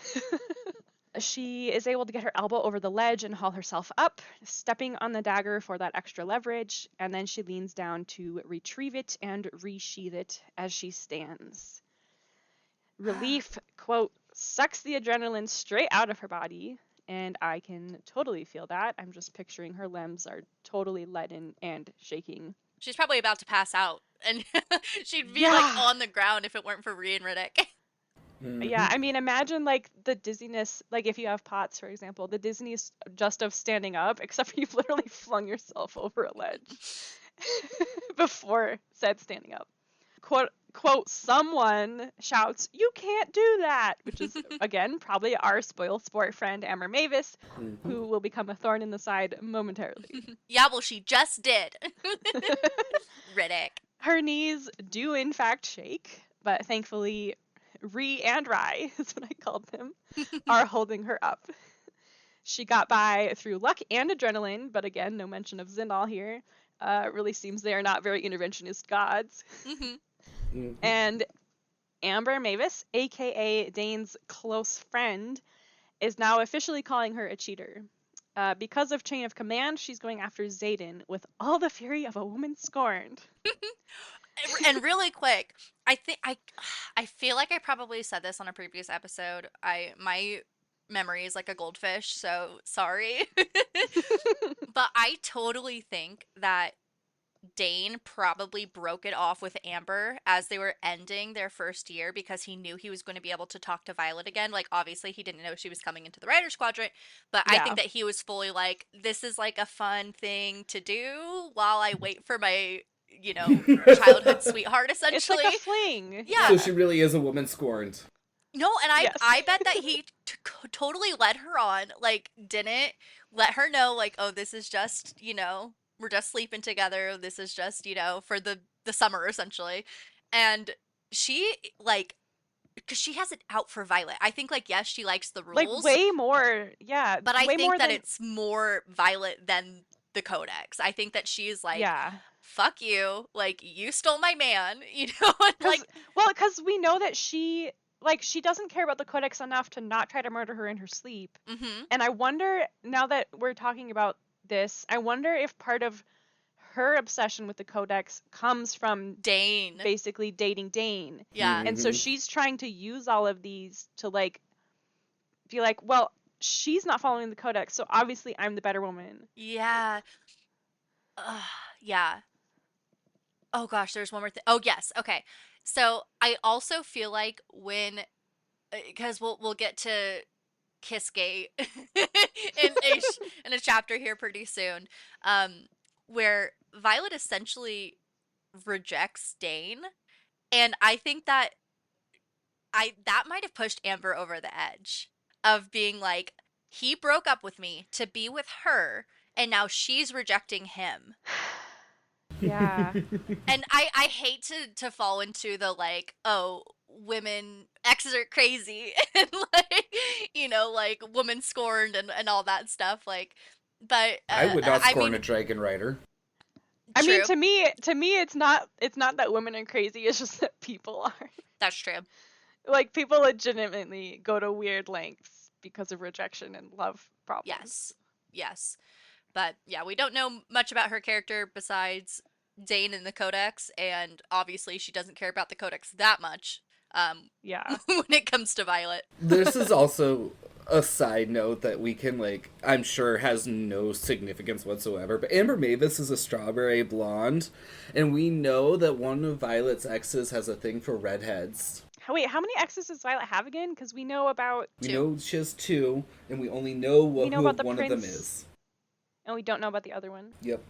She is able to get her elbow over the ledge and haul herself up, stepping on the dagger for that extra leverage, and then she leans down to retrieve it and resheath it as she stands. Relief, quote, sucks the adrenaline straight out of her body, and I can totally feel that. I'm just picturing her limbs are totally leaden and shaking. She's probably about to pass out, and she'd be like on the ground if it weren't for Rhea and Riddick. Yeah, I mean, imagine like the dizziness, like if you have POTS, for example, the dizziness just of standing up, except for you've literally flung yourself over a ledge before said standing up. Quote, someone shouts, "You can't do that," which is, again, probably our spoil sport friend, Amber Mavis, who will become a thorn in the side momentarily. Yeah, well, she just did. Riddick. Her knees do, in fact, shake, but thankfully, Ree and Rye, is what I called them, are holding her up. She got by through luck and adrenaline, but again, no mention of Xindal here. It really seems they are not very interventionist gods. And Amber Mavis, aka Dane's close friend, is now officially calling her a cheater. Because of chain of command, she's going after Xaden with all the fury of a woman scorned. And really quick, I feel like I probably said this on a previous episode. My memory is like a goldfish, so sorry. But I totally think that Dane probably broke it off with Amber as they were ending their first year because he knew he was going to be able to talk to Violet again. Like, obviously, he didn't know she was coming into the Riders Quadrant, but I think that he was fully like, this is like a fun thing to do while I wait for my, childhood sweetheart, essentially. It's like a fling. Yeah. So she really is a woman scorned. No, and I bet that he totally led her on, like, didn't let her know, like, oh, this is just, we're just sleeping together. This is just, for the summer, essentially. And she, like, because she has it out for Violet. I think, like, yes, she likes the rules. Like, way more, yeah. But I think that it's more Violet than the Codex. I think that she's like, fuck you. Like, you stole my man, like... Well, because we know that she doesn't care about the Codex enough to not try to murder her in her sleep. Mm-hmm. And I wonder, now that we're talking about this, I wonder if part of her obsession with the Codex comes from Dane basically dating Dane. Yeah. And so she's trying to use all of these to, like, be like, well, she's not following the Codex, so obviously I'm the better woman. Yeah. Yeah. Oh gosh, there's one more thing. Oh yes, okay. So I also feel like because we'll get to Kissgate in a chapter here pretty soon, where Violet essentially rejects Dane, and I think that might have pushed Amber over the edge of being like, he broke up with me to be with her, and now she's rejecting him. Yeah. And I hate to fall into the, like, oh, women, exes are crazy, and, like, like, woman scorned and all that stuff, like, but... I would not scorn a dragon rider. I mean, to me, it's not that women are crazy, it's just that people are. That's true. Like, people legitimately go to weird lengths because of rejection and love problems. Yes. But, yeah, we don't know much about her character besides Dane and the Codex, and obviously she doesn't care about the Codex that much when it comes to Violet. This is also a side note that we can, like, I'm sure has no significance whatsoever, but Amber Mavis is a strawberry blonde, and we know that one of Violet's exes has a thing for redheads. Wait, how many exes does Violet have again? Because we know about... We know she has 2, and we only know who one of them is. And we don't know about the other one. Yep.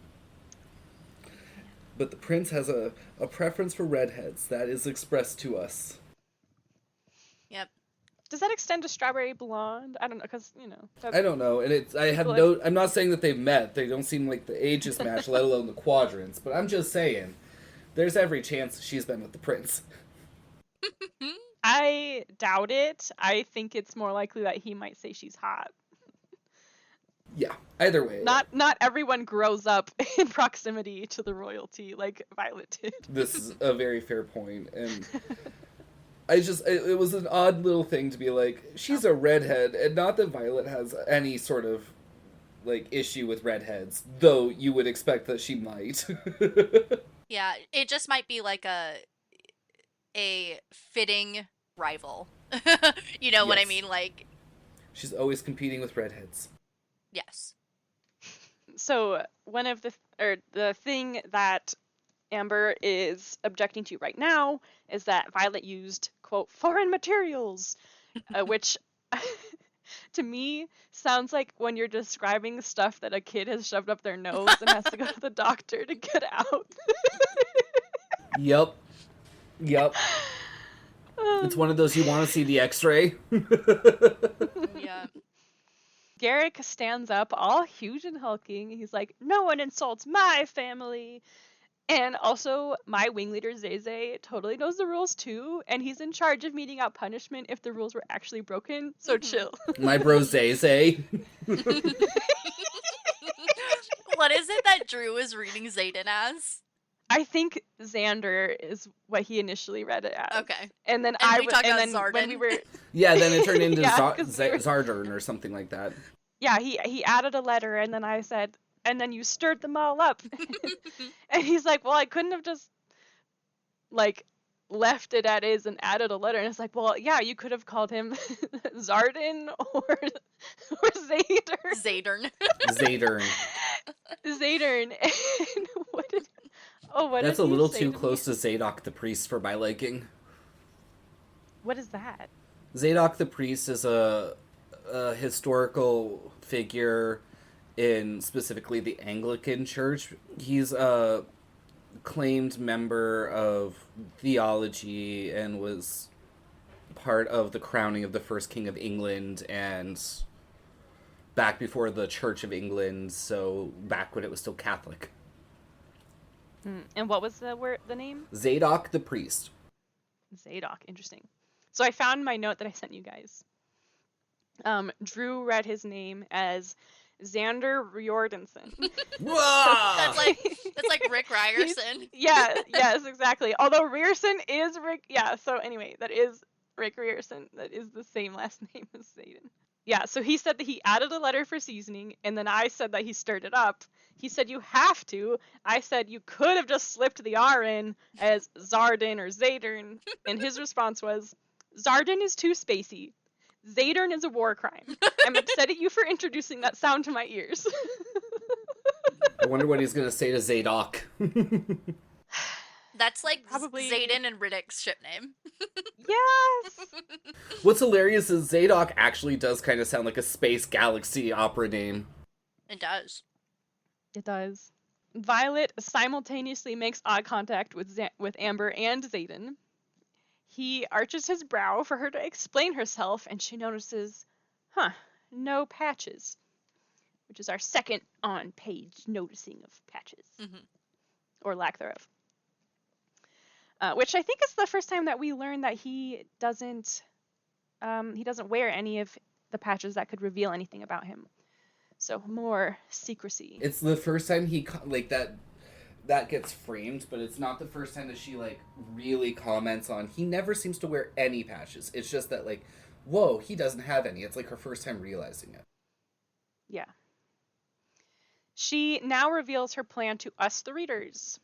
But the prince has a preference for redheads that is expressed to us. Yep. Does that extend to strawberry blonde? I don't know, because, I don't know, and I'm not saying that they've met. They don't seem like the ages match, let alone the quadrants. But I'm just saying, there's every chance she's been with the prince. I doubt it. I think it's more likely that he might say she's hot. Yeah, either way. Not everyone grows up in proximity to the royalty like Violet did. This is a very fair point, and it was an odd little thing to be like, she's a redhead, and not that Violet has any sort of, like, issue with redheads, though you would expect that she might. Yeah, it just might be like a fitting rival. You know what I mean? Like, she's always competing with redheads. Yes. So one of the thing that Amber is objecting to right now is that Violet used, quote, foreign materials, which to me sounds like when you're describing stuff that a kid has shoved up their nose and has to go to the doctor to get out. Yep. It's one of those, you want to see the x-ray? Yeah. Garrick stands up all huge and hulking. He's like, no one insults my family. And also, my wing leader, Zeze, totally knows the rules too, and he's in charge of meting out punishment if the rules were actually broken, so chill. My bro Zay. What is it that Drew is reading Xaden as? I think Xander is what he initially read it as. Okay. And then Zarden. when we were Yeah, then it turned into Yeah, 'cause we were- Zardern or something like that. yeah, he added a letter, and then I said, and then you stirred them all up. And he's like, well, I couldn't have just like left it at is and added a letter. And it's like, well, yeah, you could have called him Xarden or Xader. Xadern. Zadern. Xadern. And what did That's did a you little say too to close me? to Zadok the Priest for my liking. What is that? Zadok the Priest is a historical figure in specifically the Anglican Church. He's a claimed member of theology and was part of the crowning of the first King of England and back before the Church of England, so back when it was still Catholic. And what was the name? Zadok the Priest. Zadok. Interesting. So I found my note that I sent you guys. Drew read his name as Xander Riordanson. That's like Rick Ryerson. Yes, exactly. Although Rierson is Rick. Yeah, so anyway, that is Rick Rierson. That is the same last name as Xaden. Yeah, so he said that he added a letter for seasoning, and then I said that he stirred it up. He said you have to. I said you could have just slipped the R in as Zarden or Zadern, and his response was, Zarden is too spacey. Zadern is a war crime. I'm upset at you for introducing that sound to my ears. I wonder what he's going to say to Zadok. That's like Probably Xaden and Riddick's ship name. Yes! What's hilarious is Zadok actually does kind of sound like a space galaxy opera name. It does. It does. Violet simultaneously makes eye contact with Amber and Xaden. He arches his brow for her to explain herself, and she notices, no patches. Which is our second on-page noticing of patches. Mm-hmm. Or lack thereof. Which I think is the first time that we learn that he doesn't wear any of the patches that could reveal anything about him. So more secrecy. It's the first time he that gets framed, but it's not the first time that she really comments on. He never seems to wear any patches. It's just that whoa, he doesn't have any. It's her first time realizing it. Yeah. She now reveals her plan to us, the readers.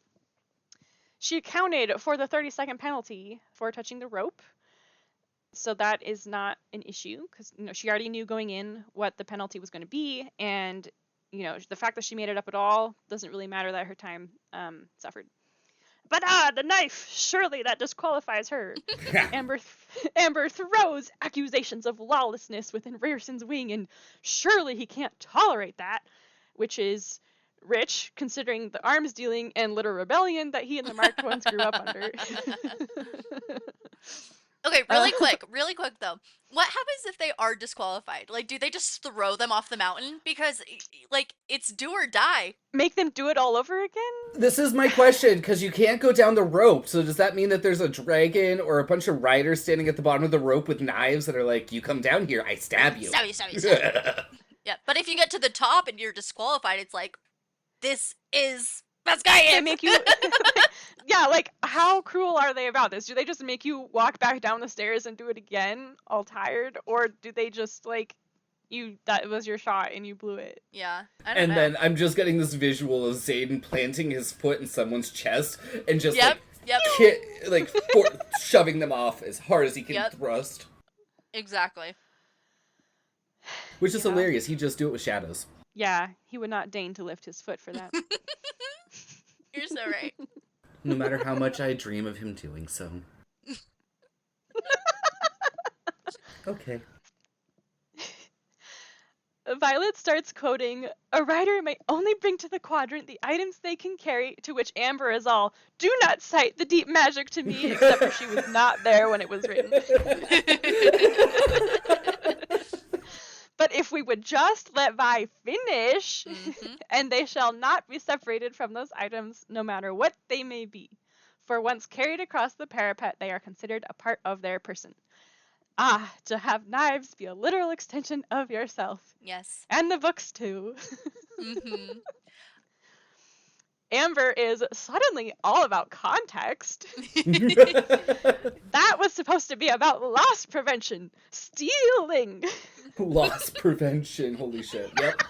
She accounted for the 30-second penalty for touching the rope. So that is not an issue, because she already knew going in what the penalty was going to be, and the fact that she made it up at all doesn't really matter that her time suffered. But the knife! Surely that disqualifies her. Amber throws accusations of lawlessness within Rierson's wing, and surely he can't tolerate that, which is rich, considering the arms dealing and little rebellion that he and the Marked Ones grew up under. Okay, really quick though. What happens if they are disqualified? Do they just throw them off the mountain? Because, it's do or die. Make them do it all over again? This is my question, because you can't go down the rope, so does that mean that there's a dragon or a bunch of riders standing at the bottom of the rope with knives that are like, you come down here, I stab you. Stab you. Yeah, but if you get to the top and you're disqualified, it's like, this is... That's guy They it. make you... Yeah, how cruel are they about this? Do they just make you walk back down the stairs and do it again, all tired? Or do they just, that was your shot and you blew it? Yeah, I don't know. Then I'm just getting this visual of Xaden planting his foot in someone's chest and just, shoving them off as hard as he can thrust. Exactly. Which is hilarious. He'd just do it with shadows. Yeah, he would not deign to lift his foot for that. You're so right. No matter how much I dream of him doing so. Okay. Violet starts quoting, "A rider may only bring to the quadrant the items they can carry," to which Amber is all, "Do not cite the deep magic to me," except for she was not there when it was written. But if we would just let Vi finish, Mm-hmm. and they shall not be separated from those items, no matter what they may be. For once carried across the parapet, they are considered a part of their person. Ah, to have knives be a literal extension of yourself. Yes. And the books, too. Mm-hmm. Amber is suddenly all about context. That was supposed to be about loss prevention. Stealing. Loss prevention. Holy shit. Yep.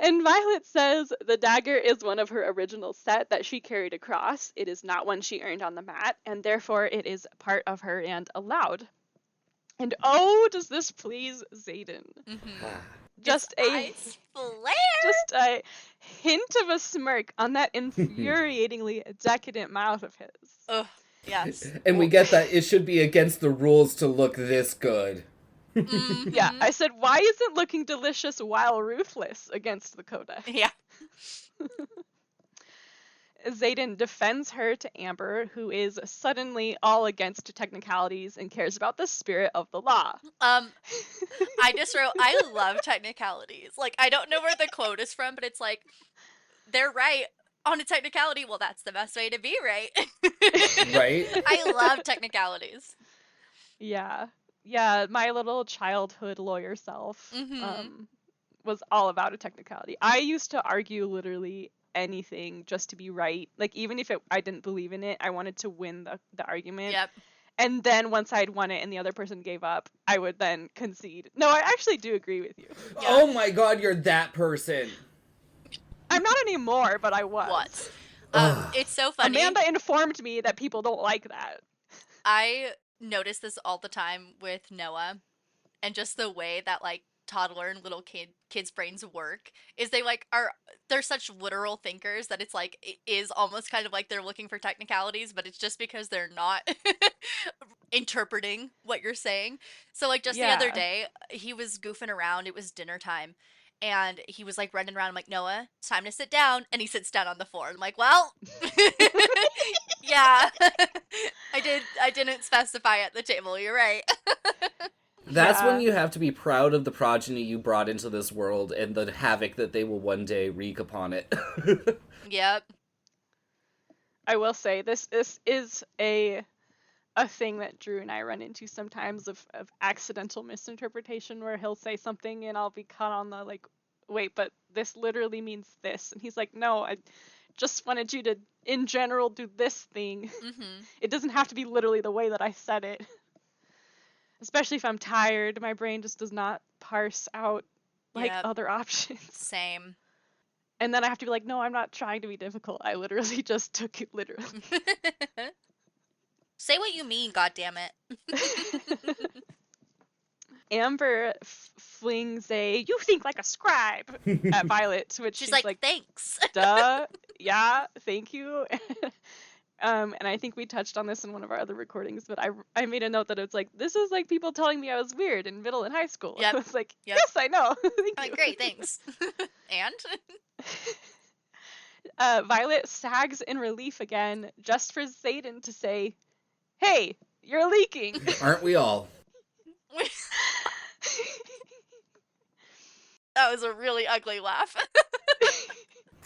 And Violet says the dagger is one of her original set that she carried across. It is not one she earned on the mat, and therefore it is part of her and allowed. And oh, does this please Xaden? Mm-hmm. Just His a eyes flare. just a hint of a smirk on that infuriatingly decadent mouth of his. Oh, yes. And we get that it should be against the rules to look this good. Mm-hmm. Yeah, I said, why isn't looking delicious while ruthless against the codex? Yeah. Xaden defends her to Amber, who is suddenly all against technicalities and cares about the spirit of the law. I just wrote, I love technicalities. Like, I don't know where the quote is from, but it's like, they're right on a technicality. Well, that's the best way to be right. Right? I love technicalities. Yeah. Yeah, my little childhood lawyer self Mhm. was all about a technicality. I used to argue literally anything just to be right. Like, even if I didn't believe in it, I wanted to win the argument. Yep. And then once I'd won it and the other person gave up, I would then concede. No, I actually do agree with you. Yeah. Oh my god, you're that person. I'm not anymore, but I was. What? Ugh. It's so funny. Amanda informed me that people don't like that. I notice this all the time with Noah, and just the way that like toddler and little kids' brains work is they're such literal thinkers that it's like it is almost kind of like they're looking for technicalities, but it's just because they're not interpreting what you're saying. So like just the other Yeah. day, he was goofing around. It was dinner time. And he was like running around. I'm like, Noah, it's time to sit down. And he sits down on the floor. I'm like, well, yeah, I didn't specify at the table. You're right. That's Yeah. when you have to be proud of the progeny you brought into this world and the havoc that they will one day wreak upon it. Yep. I will say this is a thing that Drew and I run into sometimes of accidental misinterpretation, where he'll say something and I'll be caught on the like, wait, but this literally means this, and he's like, no, I just wanted you to in general do this thing. Mm-hmm. It doesn't have to be literally the way that I said it. Especially if I'm tired, my brain just does not parse out like Yep. other options. Same. And then I have to be like, no, I'm not trying to be difficult. I literally just took it literally. Say what you mean, goddammit. Amber flings a "you think like a scribe" at Violet, to which She's she's like, thanks. duh, yeah, thank you. And I think we touched on this in one of our other recordings, but I made a note that it's like, this is like people telling me I was weird in middle and high school. Yep. I was like, Yep. yes, I know. Thank I'm you. like, great, thanks. And? Violet sags in relief again, just for Xaden to say, hey, you're leaking. Aren't we all? That was a really ugly laugh.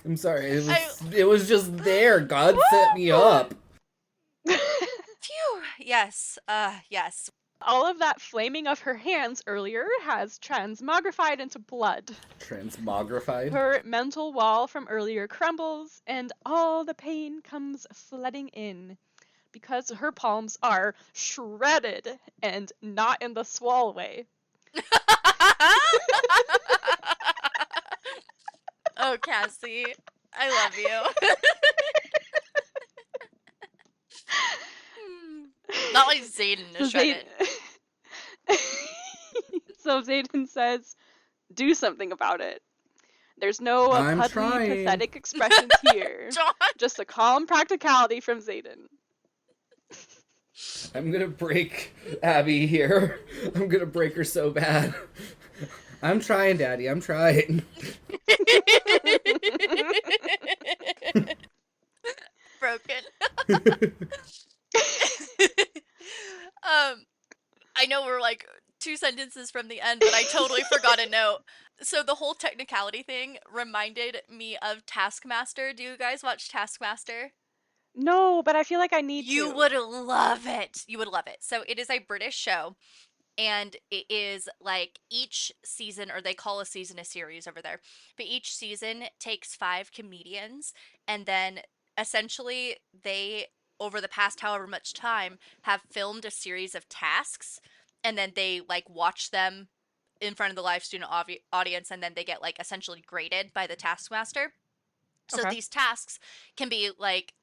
I'm sorry, it was just there. God set me up. Phew. Yes. Yes. All of that flaming of her hands earlier has transmogrified into blood. Transmogrified? Her mental wall from earlier crumbles, and all the pain comes flooding in. Because her palms are shredded and not in the swole way. Oh, Cassie. I love you. Not like Xaden is shredded. So Xaden says, do something about it. There's no I'm puddly, trying. pathetic expressions here. John. Just a calm practicality from Xaden. I'm gonna break Abby here. I'm gonna break her so bad. I'm trying, Daddy. I'm trying. Broken. know we're like 2 sentences from the end, but I totally forgot a note. So the whole technicality thing reminded me of Taskmaster. Do you guys watch Taskmaster? No, but I feel like I need You to. would love it. You would love it. So it is a British show, and it is like each season, or they call a season a series over there, but each season takes 5 comedians, and then essentially they, over the past however much time, have filmed a series of tasks, and then they like watch them in front of the live student audience, and then they get like essentially graded by the taskmaster. So Okay. these tasks can be like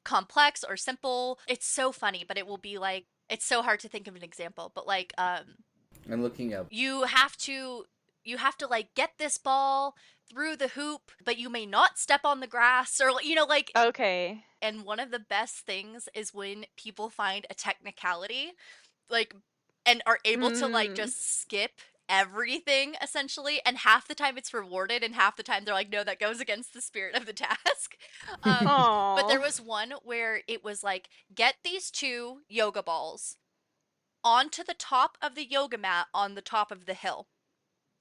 complex or simple. It's so funny, but it will be like, it's so hard to think of an example, but like I'm looking up. you have to like get this ball through the hoop, but you may not step on the grass, or like. Okay. And one of the best things is when people find a technicality, like, and are able to like Mm. just skip everything essentially, and half the time it's rewarded, and half the time they're like, no, that goes against the spirit of the task. But there Aw. was one where it was like, get these 2 yoga balls onto the top of the yoga mat on the top of the hill.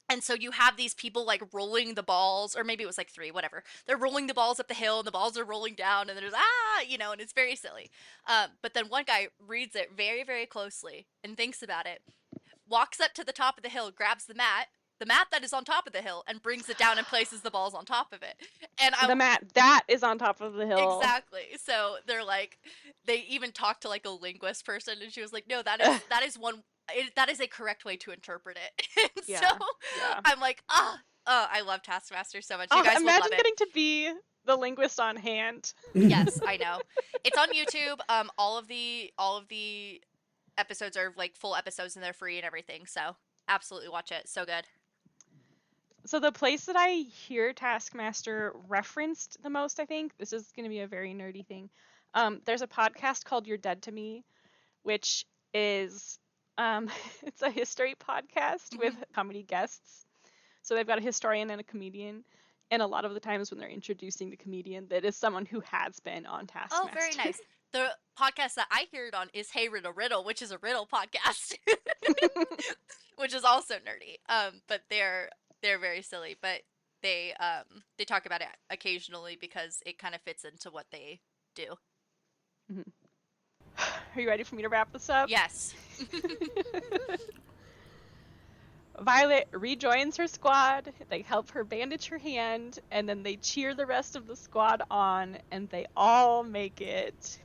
And so you have these people like rolling the balls, or maybe it was like 3, whatever. They're rolling the balls up the hill, and the balls are rolling down, and there's and it's very silly. But then one guy reads it very, very closely and thinks about it, walks up to the top of the hill, grabs the mat that is on top of the hill, and brings it down and places the balls on top of it. And The mat that is on top of the hill. exactly. So they're like, they even talked to like a linguist person, and she was like, no, that is that is a correct way to interpret it. And Yeah. so Yeah. I'm like, I love Taskmaster so much. You guys would love Imagine it. getting to be the linguist on hand. Yes, I know. It's on YouTube. All of the episodes are like full episodes, and they're free and everything. So absolutely watch it. So good. So the place that I hear Taskmaster referenced the most, I think, this is going to be a very nerdy thing. There's a podcast called You're Dead to Me, which is it's a history podcast with comedy guests. So they've got a historian and a comedian, and a lot of the times when they're introducing the comedian, that is someone who has been on Taskmaster. Oh, very nice. The podcast that I hear it on is Hey Riddle Riddle, which is a riddle podcast, which is also nerdy. But they're very silly, but they talk about it occasionally because it kind of fits into what they do. Are you ready for me to wrap this up? Yes. Violet rejoins her squad, they help her bandage her hand, and then they cheer the rest of the squad on, and they all make it.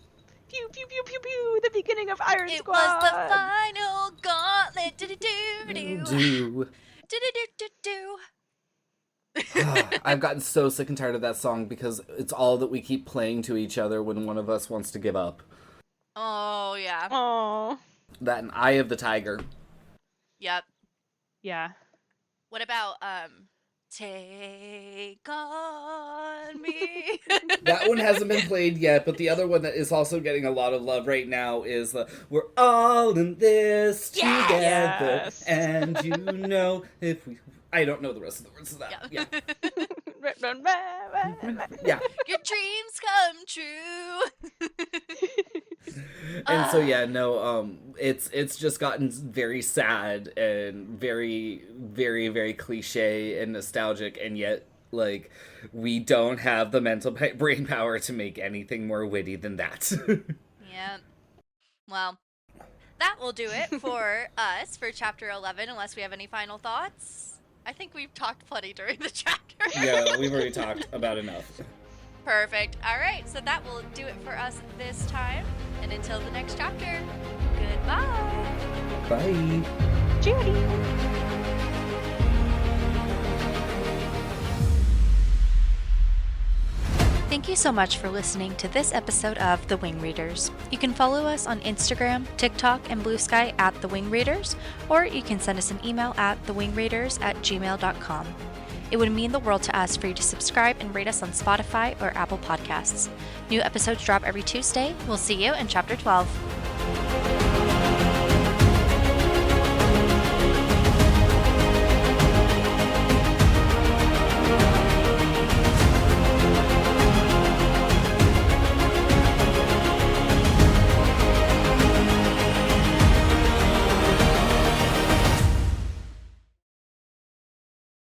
Pew, pew, pew, pew, pew, the beginning of Iron It Squad! was the final gauntlet. Do-do-do-do. Do-do-do-do-do. I've gotten so sick and tired of that song because it's all that we keep playing to each other when one of us wants to give up. Oh, yeah. Aww. That and Eye of the Tiger. Yep. Yeah. What about, Take on Me? That one hasn't been played yet, but the other one that is also getting a lot of love right now is We're All in This Yes! Together. Yes. And you know if we... I don't know the rest of the words of that. Yeah. Yeah. Your dreams come true. And so yeah, no, it's just gotten very sad and very, very, very cliche and nostalgic, and yet like we don't have the mental brain power to make anything more witty than that. Yeah. Well, that will do it for us for chapter 11, unless we have any final thoughts. I think we've talked plenty during the chapter. Yeah, we've already talked about enough. Perfect. All right, so that will do it for us this time. And until the next chapter, goodbye. Bye. Judy! Thank you so much for listening to this episode of The Wing Readers. You can follow us on Instagram, TikTok, and Blue Sky at The Wing Readers, or you can send us an email at thewingreaders@gmail.com. It would mean the world to us for you to subscribe and rate us on Spotify or Apple Podcasts. New episodes drop every Tuesday. We'll see you in Chapter 12.